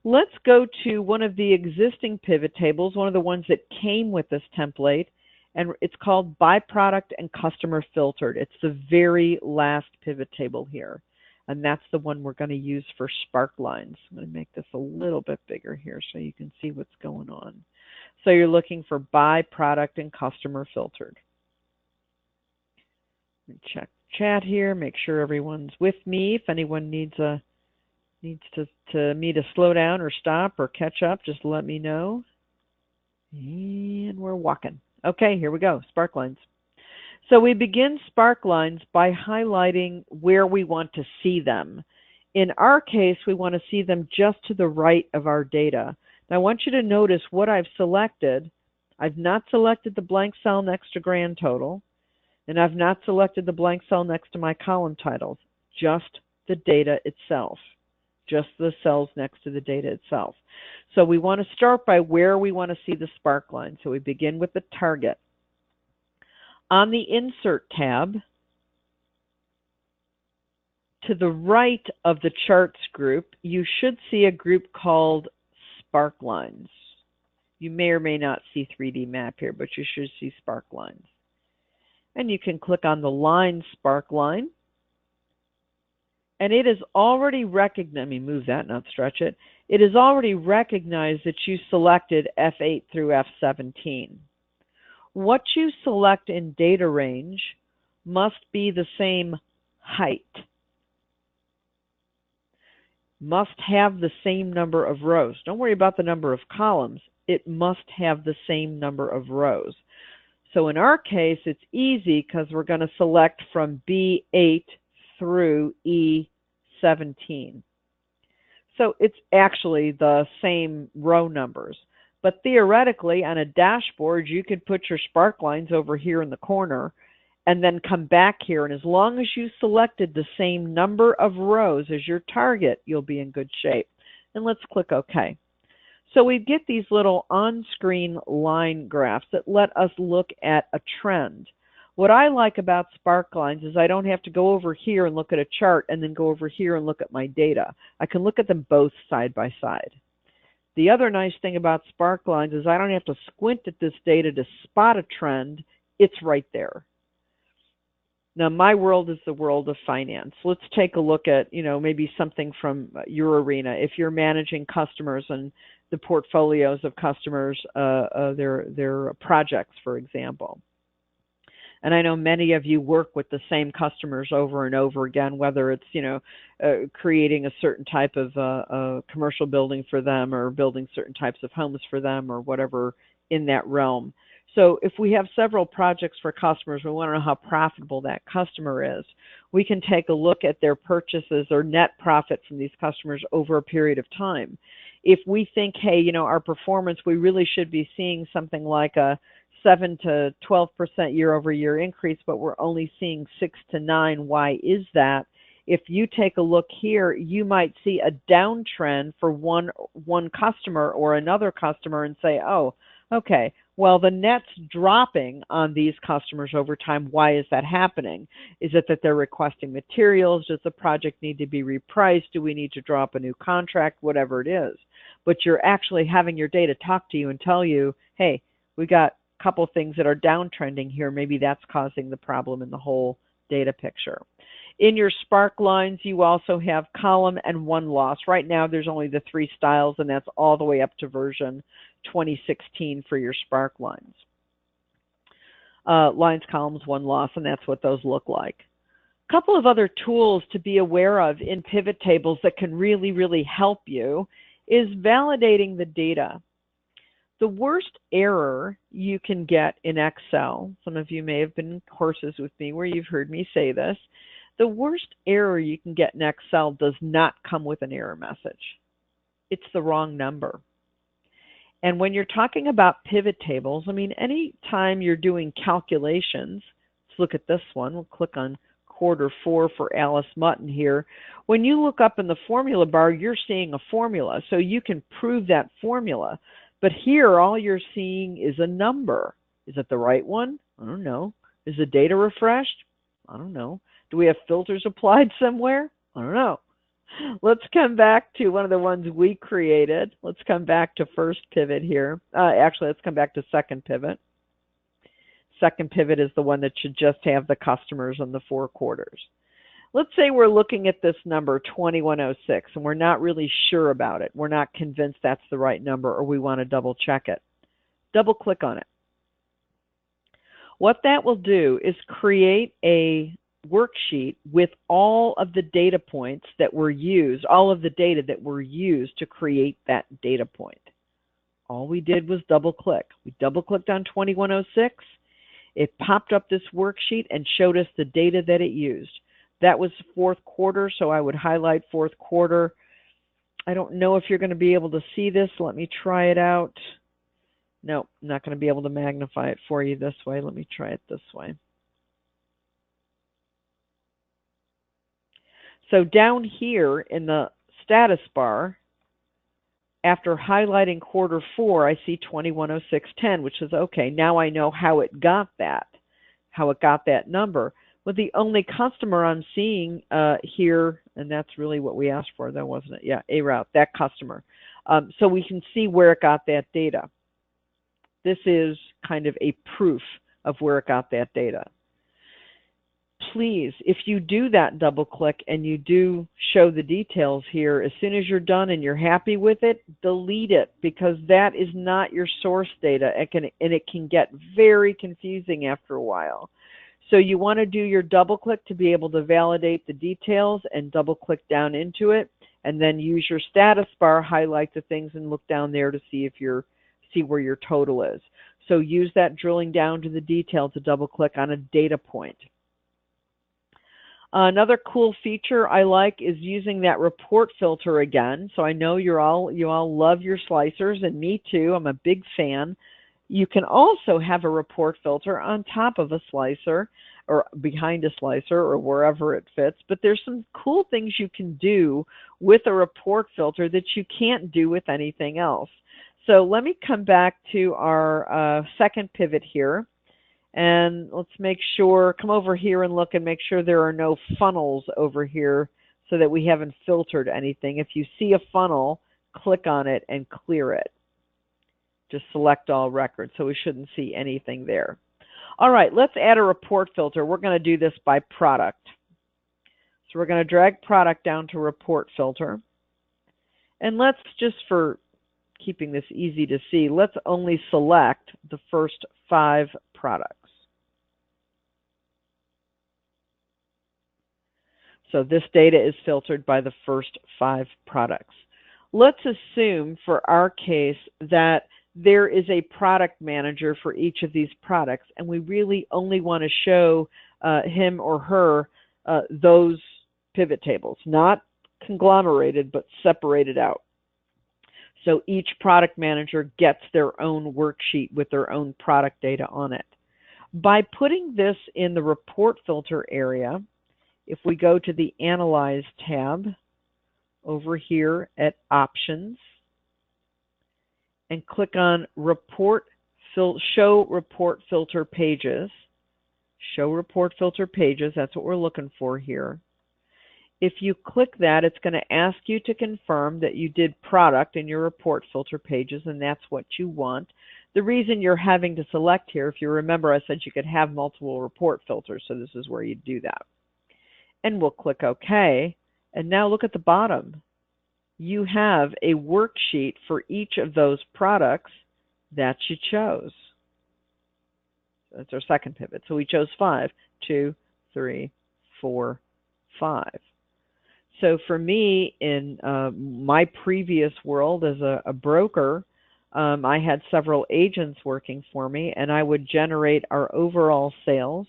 Let's go to one of the existing pivot tables, one of the ones that came with this template, and it's called Byproduct and Customer Filtered. It's the very last pivot table here, and that's the one we're going to use for spark lines. I'm going to make this a little bit bigger here so you can see what's going on. So you're looking for Byproduct and Customer Filtered. Let me check chat here, make sure everyone's with me. If anyone needs me to slow down or stop or catch up, just let me know. And we're walking. Okay, here we go, spark lines. So we begin spark lines by highlighting where we want to see them. In our case, we want to see them just to the right of our data. Now I want you to notice what I've selected. I've not selected the blank cell next to grand total, and I've not selected the blank cell next to my column titles, just the data itself. Just the cells next to the data itself. So we want to start by where we want to see the spark line. So we begin with the target. On the Insert tab, to the right of the Charts group, you should see a group called Spark Lines. You may or may not see 3D map here, but you should see spark lines. And you can click on the line spark line. And it is already recognized, let me move that, not stretch it. It is already recognized that you selected F8 through F17. What you select in data range must be the same height. Must have the same number of rows. Don't worry about the number of columns. It must have the same number of rows. So in our case, it's easy because we're going to select from B8 through E17. So it's actually the same row numbers. But theoretically, on a dashboard, you could put your spark lines over here in the corner and then come back here. And as long as you selected the same number of rows as your target, you'll be in good shape. And let's click OK. So we get these little on-screen line graphs that let us look at a trend. What I like about spark lines is I don't have to go over here and look at a chart and then go over here and look at my data. I can look at them both side by side. The other nice thing about spark lines is I don't have to squint at this data to spot a trend. It's right there. Now, my world is the world of finance. Let's take a look at, maybe something from your arena. If you're managing customers and the portfolios of customers, their projects, for example. And I know many of you work with the same customers over and over again, whether it's, creating a certain type of commercial building for them or building certain types of homes for them or whatever in that realm. So if we have several projects for customers, we want to know how profitable that customer is. We can take a look at their purchases or net profit from these customers over a period of time. If we think, hey, our performance, we really should be seeing something like a 7 to 12% year-over-year increase, but we're only seeing 6 to 9. Why is that? If you take a look here, you might see a downtrend for one customer or another customer and say, oh, okay, well, the net's dropping on these customers over time. Why is that happening? Is it that they're requesting materials? Does the project need to be repriced? Do we need to drop a new contract? Whatever it is. But you're actually having your data talk to you and tell you, hey, we got couple things that are downtrending here. Maybe that's causing the problem in the whole data picture. In your Spark lines, you also have column and one loss. Right now, there's only the 3 styles, and that's all the way up to version 2016 for your Spark lines. Lines, columns, one loss, and that's what those look like. A couple of other tools to be aware of in pivot tables that can really, really help you is validating the data. The worst error you can get in Excel, some of you may have been in courses with me where you've heard me say this, the worst error you can get in Excel does not come with an error message. It's the wrong number. And when you're talking about pivot tables, I mean, anytime you're doing calculations, let's look at this one. We'll click on quarter 4 for Alice Mutton here. When you look up in the formula bar, you're seeing a formula, so you can prove that formula. But here, all you're seeing is a number. Is it the right one? I don't know. Is the data refreshed? I don't know. Do we have filters applied somewhere? I don't know. Let's come back to one of the ones we created. Let's come back to first pivot here. Actually, let's come back to second pivot. Second pivot is the one that should just have the customers and the 4 quarters. Let's say we're looking at this number 2106 and we're not really sure about it. We're not convinced that's the right number, or we want to double check it. Double click on it. What that will do is create a worksheet with all of the data points that were used, all of the data that were used to create that data point. All we did was double click. We double clicked on 2106. It popped up this worksheet and showed us the data that it used. That was 4th quarter, so I would highlight 4th quarter. I don't know if you're going to be able to see this. Let me try it out. No, I'm not going to be able to magnify it for you this way. Let me try it this way. So down here in the status bar, after highlighting quarter 4, I see 210610, which is okay. Now I know how it got that number. Well, the only customer I'm seeing here, and that's really what we asked for, though, wasn't it? Yeah, a route, that customer. So we can see where it got that data. This is kind of a proof of where it got that data. Please, if you do that double click and you do show the details here, as soon as you're done and you're happy with it, delete it, because that is not your source data, and it can get very confusing after a while. So you want to do your double click to be able to validate the details and double click down into it, and then use your status bar, highlight the things, and look down there to see where your total is. So use that drilling down to the detail to double click on a data point. Another cool feature I like is using that report filter again. So I know you all love your slicers, and me too. I'm a big fan. You can also have a report filter on top of a slicer or behind a slicer or wherever it fits. But there's some cool things you can do with a report filter that you can't do with anything else. So let me come back to our second pivot here. And let's make sure, come over here and look and make sure there are no funnels over here so that we haven't filtered anything. If you see a funnel, click on it and clear it. Just select all records, so we shouldn't see anything there. All right, let's add a report filter. We're going to do this by product. So we're going to drag product down to report filter. And let's, just for keeping this easy to see, let's only select the first 5 products. So this data is filtered by the first 5 products. Let's assume for our case that there is a product manager for each of these products, and we really only want to show him or her those pivot tables, not conglomerated, but separated out. So each product manager gets their own worksheet with their own product data on it. By putting this in the report filter area, if we go to the Analyze tab over here at Options and click on Show Report Filter Pages, Show Report Filter Pages, that's what we're looking for here. If you click that, it's going to ask you to confirm that you did product in your report filter pages, and that's what you want. The reason you're having to select here, if you remember, I said you could have multiple report filters, so this is where you do that. And we'll click OK. And now look at the bottom. You have a worksheet for each of those products that you chose. That's our second pivot. So we chose 5, 2, 3, 4, 5. So for me, in my previous world as a broker, I had several agents working for me, and I would generate our overall sales,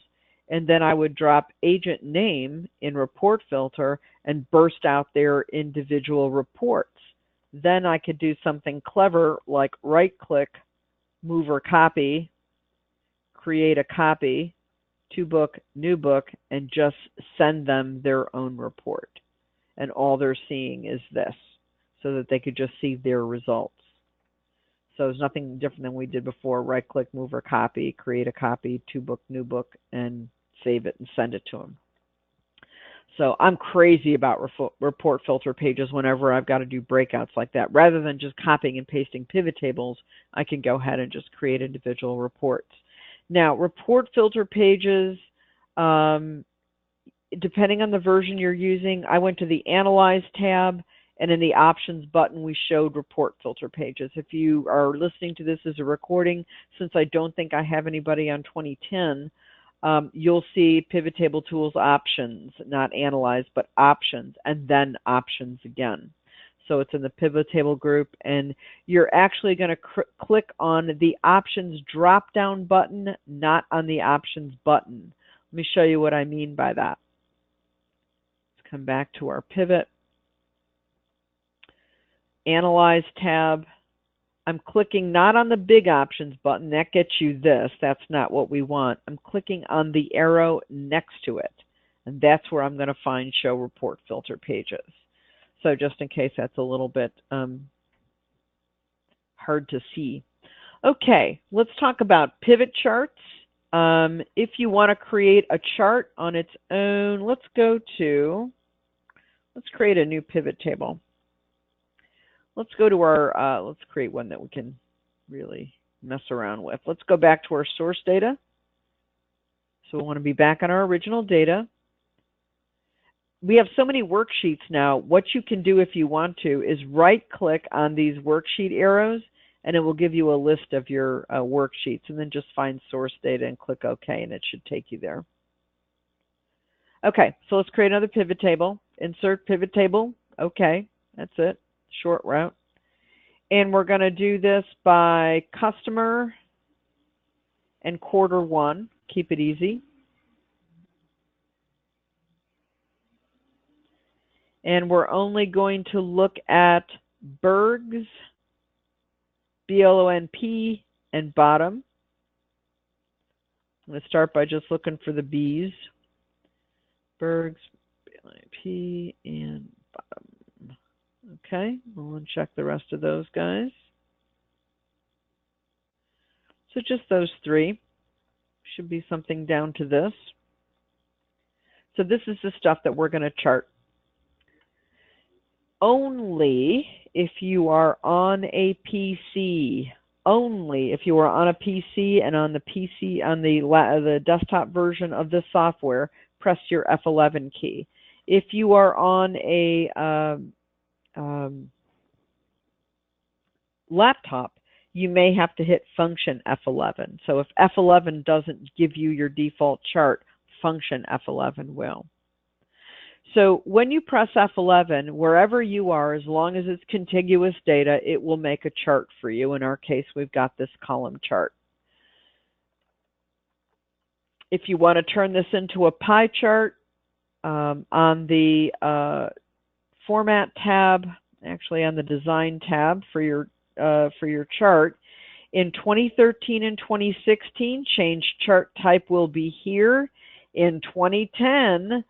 and then I would drop agent name in report filter and burst out their individual reports. Then I could do something clever like right-click, move or copy, create a copy, to book, new book, and just send them their own report. And all they're seeing is this, so that they could just see their results. So it's nothing different than we did before. Right-click, move or copy, create a copy, to book, new book, and save it and send it to them. So I'm crazy about report filter pages whenever I've got to do breakouts like that. Rather than just copying and pasting pivot tables, I can go ahead and just create individual reports. Now, report filter pages, depending on the version you're using, I went to the Analyze tab, and in the Options button, we showed report filter pages. If you are listening to this as a recording, since I don't think I have anybody on 2010, you'll see Pivot Table Tools Options, not Analyze, but Options, and then Options again. So it's in the Pivot Table group, and you're actually going to click on the Options drop-down button, not on the Options button. Let me show you what I mean by that. Let's come back to our pivot. Analyze tab. I'm clicking not on the big Options button. That gets you this. That's not what we want. I'm clicking on the arrow next to it, and that's where I'm going to find Show Report Filter Pages. So just in case that's a little bit hard to see. Okay, let's talk about pivot charts. If you want to create a chart on its own, let's create a new pivot table. Let's go to our, let's create one that we can really mess around with. Let's go back to our source data. So we want to be back on our original data. We have so many worksheets now. What you can do if you want to is right-click on these worksheet arrows, and it will give you a list of your worksheets, and then just find source data and click OK, and it should take you there. Okay, so let's create another pivot table. Insert pivot table. Okay, that's it. Short route. And we're going to do this by customer and quarter one. Keep it easy. And we're only going to look at Bergs, B-L-O-N-P, and bottom. I'm going to start by just looking for the B's. Bergs, B-L-O-N-P, and bottom. Okay, we'll uncheck the rest of those guys. So just those three. Should be something down to this. So this is the stuff that we're going to chart. Only if you are on a PC, only if you are on a PC and on the PC, on the desktop version of this software, press your F11 key. If you are on a laptop, you may have to hit function F11. So if F11 doesn't give you your default chart, function F11 will. So when you press F11, wherever you are, as long as it's contiguous data, it will make a chart for you. In our case, we've got this column chart. If you want to turn this into a pie chart, on the Format tab, actually on the Design tab for your chart, in 2013 and 2016, change chart type will be here. In 2010,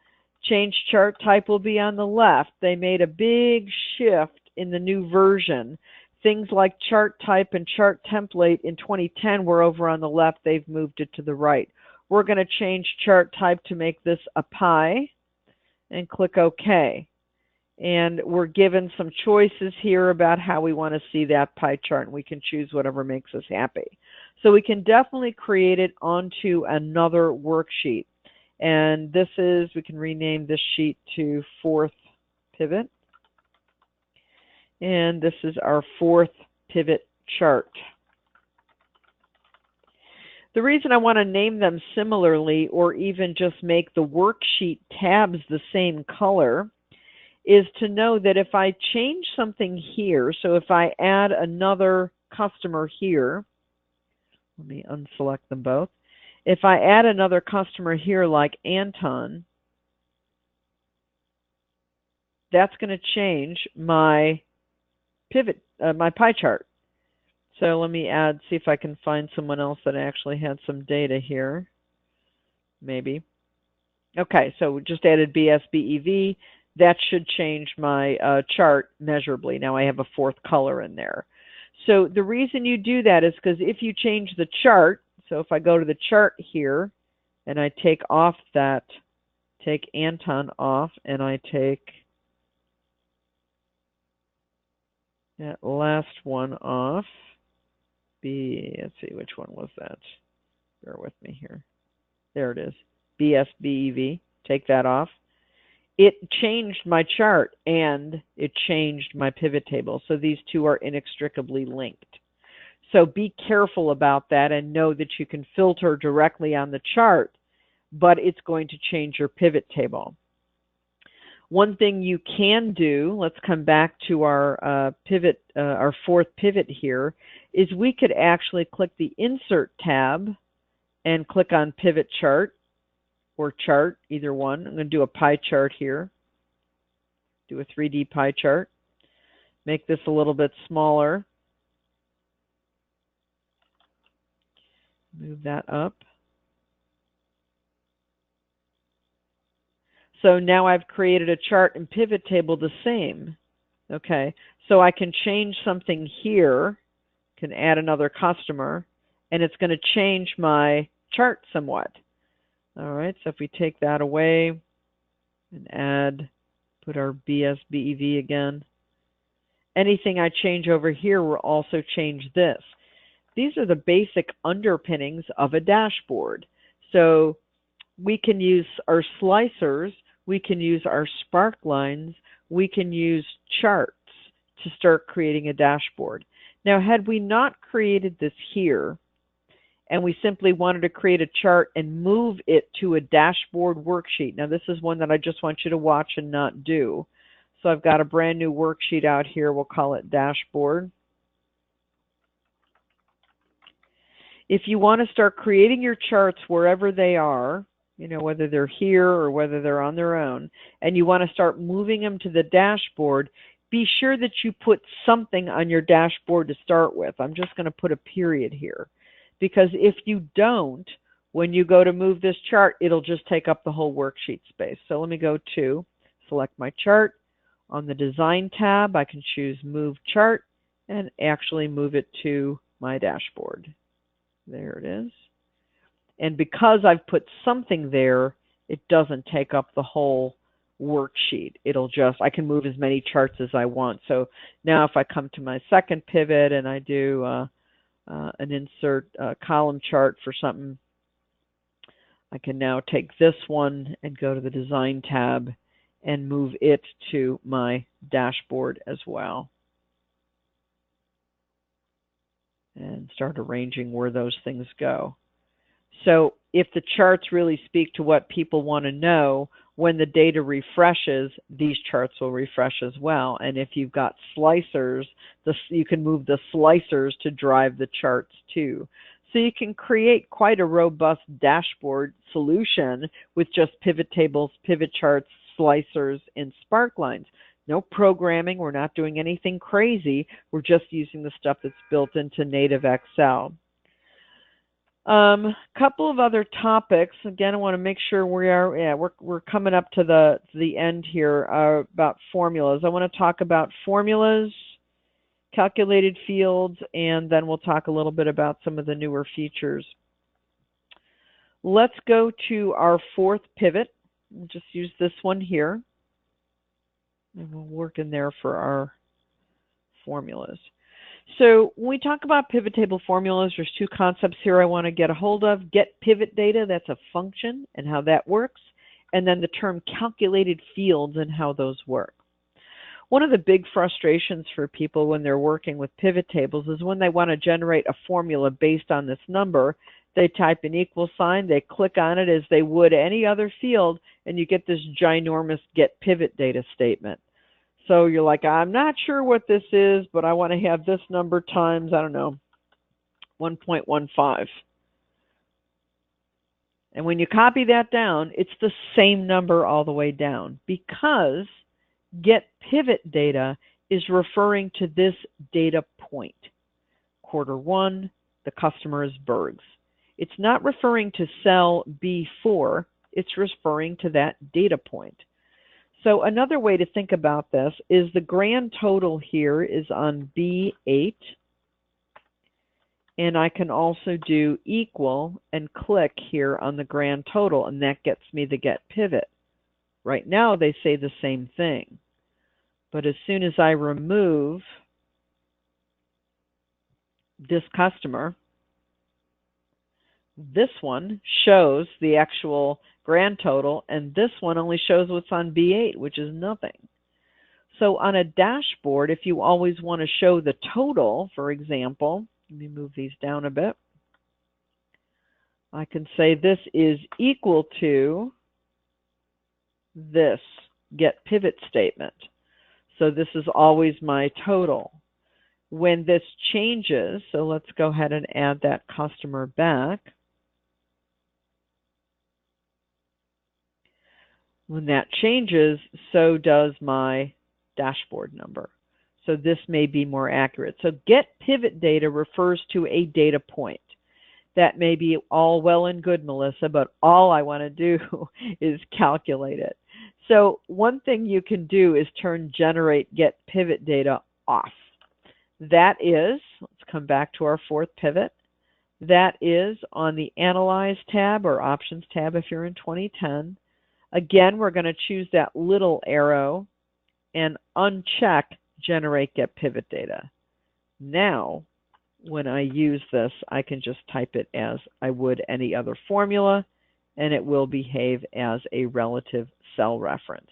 change chart type will be on the left. They made a big shift in the new version. Things like chart type and chart template in 2010 were over on the left. They've moved it to the right. We're going to change chart type to make this a pie and click OK. And we're given some choices here about how we want to see that pie chart, and we can choose whatever makes us happy. So we can definitely create it onto another worksheet. And this is, we can rename this sheet to fourth pivot. And this is our fourth pivot chart. The reason I want to name them similarly, or even just make the worksheet tabs the same color, is to know that if I change something here, so if I add another customer here, let me unselect them both. If I add another customer here like Anton, that's going to change my pivot, my pie chart. So let me add, see if I can find someone else that actually had some data here. Maybe. Okay, so we just added BSBEV. That should change my chart measurably. Now I have a fourth color in there. So the reason you do that is because if you change the chart, so if I go to the chart here and I take off that, take Anton off, and I take that last one off, let's see, which one was that? Bear with me here. There it is, BSBEV. Take that off. It changed my chart and it changed my pivot table. So these two are inextricably linked. So be careful about that and know that you can filter directly on the chart, but it's going to change your pivot table. One thing you can do, let's come back to our pivot, our fourth pivot here, is we could actually click the Insert tab and click on Pivot Chart or Chart, either one. I'm going to do a pie chart here. Do a 3D pie chart. Make this a little bit smaller. Move that up. So now I've created a chart and pivot table the same. Okay, so I can change something here, can add another customer, and it's going to change my chart somewhat. All right, so if we take that away and add, put our BSBEV again, anything I change over here will also change this. These are the basic underpinnings of a dashboard. So we can use our slicers, we can use our spark lines, we can use charts to start creating a dashboard. Now, had we not created this here, and we simply wanted to create a chart and move it to a dashboard worksheet. Now, this is one that I just want you to watch and not do. So I've got a brand new worksheet out here. We'll call it dashboard. If you want to start creating your charts wherever they are, you know, whether they're here or whether they're on their own, and you want to start moving them to the dashboard, be sure that you put something on your dashboard to start with. I'm just going to put a period here, because if you don't, when you go to move this chart, it'll just take up the whole worksheet space. So let me go to select my chart. On the Design tab, I can choose Move Chart and actually move it to my dashboard. There it is. And because I've put something there, it doesn't take up the whole worksheet. It'll just, I can move as many charts as I want. So now if I come to my second pivot and I do an insert column chart for something, I can now take this one and go to the Design tab and move it to my dashboard as well. And start arranging where those things go. So if the charts really speak to what people want to know, when the data refreshes, these charts will refresh as well. And if you've got slicers, you can move the slicers to drive the charts too. So you can create quite a robust dashboard solution with just pivot tables, pivot charts, slicers, and spark lines. No programming. We're not doing anything crazy. We're just using the stuff that's built into native Excel. Couple of other topics. Again, I want to make sure we're coming up to the end here about formulas. I want to talk about formulas, calculated fields, and then we'll talk a little bit about some of the newer features. Let's go to our fourth pivot. We'll just use this one here. And we'll work in there for our formulas. So when we talk about pivot table formulas, there's two concepts here I want to get a hold of. Get pivot data, that's a function and how that works, and then the term calculated fields and how those work. One of the big frustrations for people when they're working with pivot tables is when they want to generate a formula based on this number, they type an equal sign, they click on it as they would any other field, and you get this ginormous get pivot data statement. So you're like, I'm not sure what this is, but I want to have this number times, I don't know, 1.15. And when you copy that down, it's the same number all the way down because get pivot data is referring to this data point. Quarter one, the customer is Bergs. It's not referring to cell B4, it's referring to that data point. So another way to think about this is the grand total here is on B8. And I can also do equal and click here on the grand total, and that gets me the get pivot. Right now they say the same thing. But as soon as I remove this customer, this one shows the actual grand total, and this one only shows what's on B8, which is nothing. So on a dashboard, if you always want to show the total, for example, let me move these down a bit. I can say this is equal to this get pivot statement. So this is always my total. When this changes, so let's go ahead and add that customer back. When that changes, so does my dashboard number. So this may be more accurate. So get pivot data refers to a data point. That may be all well and good, Melissa, but all I want to do is calculate it. So one thing you can do is turn generate get pivot data off. That is, let's come back to our fourth pivot. That is on the Analyze tab or Options tab if you're in 2010. Again, we're going to choose that little arrow and uncheck Generate Get Pivot Data. Now, when I use this, I can just type it as I would any other formula, and it will behave as a relative cell reference.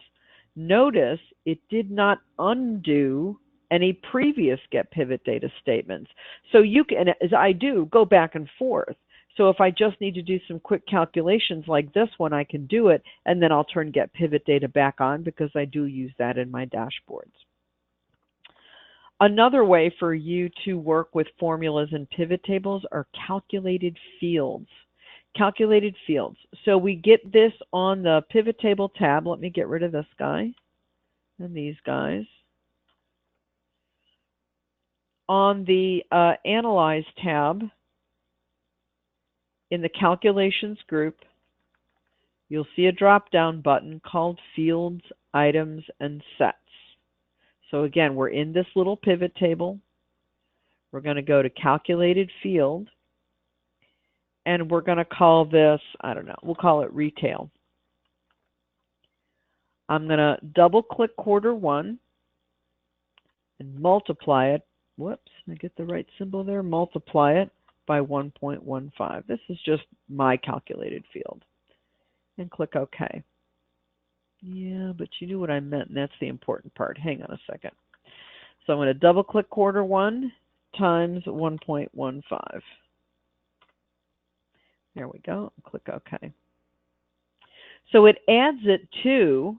Notice it did not undo any previous Get Pivot Data statements. So you can, as I do, go back and forth. So if I just need to do some quick calculations like this one, I can do it, and then I'll turn Get Pivot Data back on because I do use that in my dashboards. Another way for you to work with formulas and pivot tables are calculated fields. Calculated fields. So we get this on the pivot table tab. Let me get rid of this guy and these guys. On the Analyze tab, in the Calculations group, you'll see a drop-down button called Fields, Items, and Sets. So again, we're in this little pivot table. We're going to go to Calculated Field, and we're going to call this, I don't know, we'll call it Retail. I'm going to double-click quarter one and multiply it. Whoops, I get the right symbol there. Multiply it by 1.15. This is just my calculated field. And click OK. Yeah, but you knew what I meant, and that's the important part. Hang on a second. So I'm going to double click quarter one times 1.15. There we go. Click OK. So it adds it to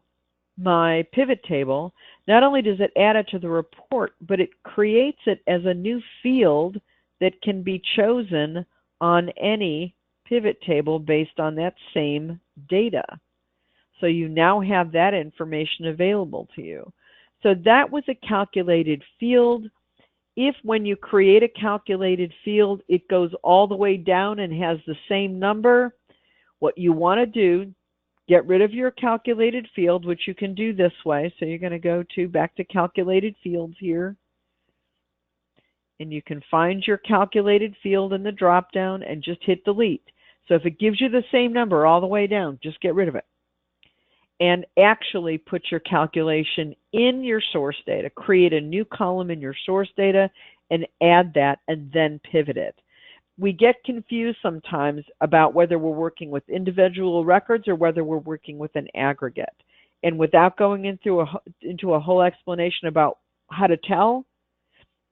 my pivot table. Not only does it add it to the report, but it creates it as a new field that can be chosen on any pivot table based on that same data. So you now have that information available to you. So that was a calculated field. If when you create a calculated field, it goes all the way down and has the same number, what you want to do, get rid of your calculated field, which you can do this way. So you're going to go back to calculated fields here. And you can find your calculated field in the drop down and just hit delete. So if it gives you the same number all the way down, just get rid of it. And actually put your calculation in your source data. Create a new column in your source data and add that and then pivot it. We get confused sometimes about whether we're working with individual records or whether we're working with an aggregate. And without going into a whole explanation about how to tell,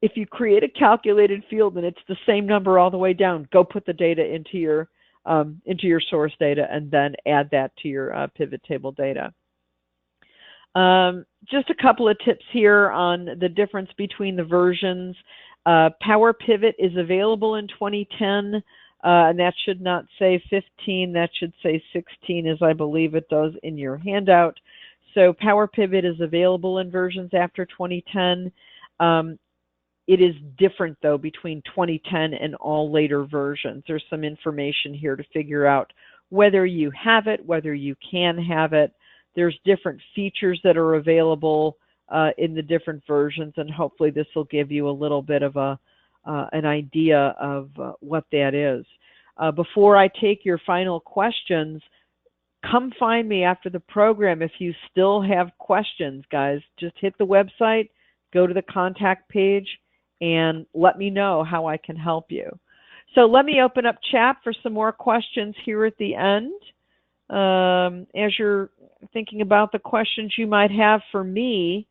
if you create a calculated field and it's the same number all the way down, go put the data into your source data and then add that to your pivot table data. Just a couple of tips here on the difference between the versions. Power Pivot is available in 2010, and that should not say 15, that should say 16, as I believe it does in your handout. So Power Pivot is available in versions after 2010. It is different, though, between 2010 and all later versions. There's some information here to figure out whether you have it, whether you can have it. There's different features that are available in the different versions, and hopefully this will give you a little bit of an idea of what that is. Before I take your final questions, come find me after the program if you still have questions, guys. Just hit the website, go to the contact page, and let me know how I can help you. So let me open up chat for some more questions here at the end. As you're thinking about the questions you might have for me,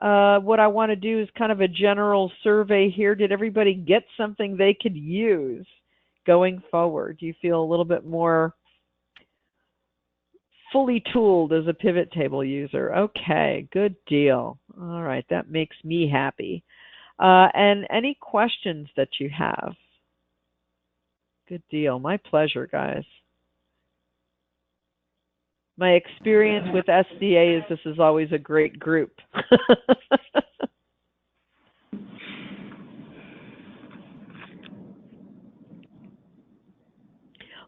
what I want to do is kind of a general survey here. Did everybody get something they could use going forward? Do you feel a little bit more fully tooled as a pivot table user? Okay, good deal. All right, that makes me happy. And any questions that you have? Good deal. My pleasure, guys. My experience with SDA is this is always a great group.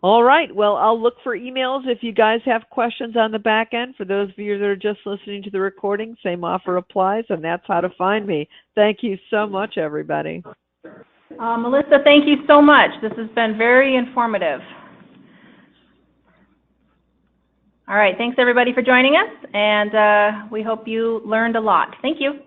All right. Well, I'll look for emails if you guys have questions on the back end. For those of you that are just listening to the recording, same offer applies, and that's how to find me. Thank you so much, everybody. Melissa, thank you so much. This has been very informative. All right. Thanks, everybody, for joining us, and we hope you learned a lot. Thank you.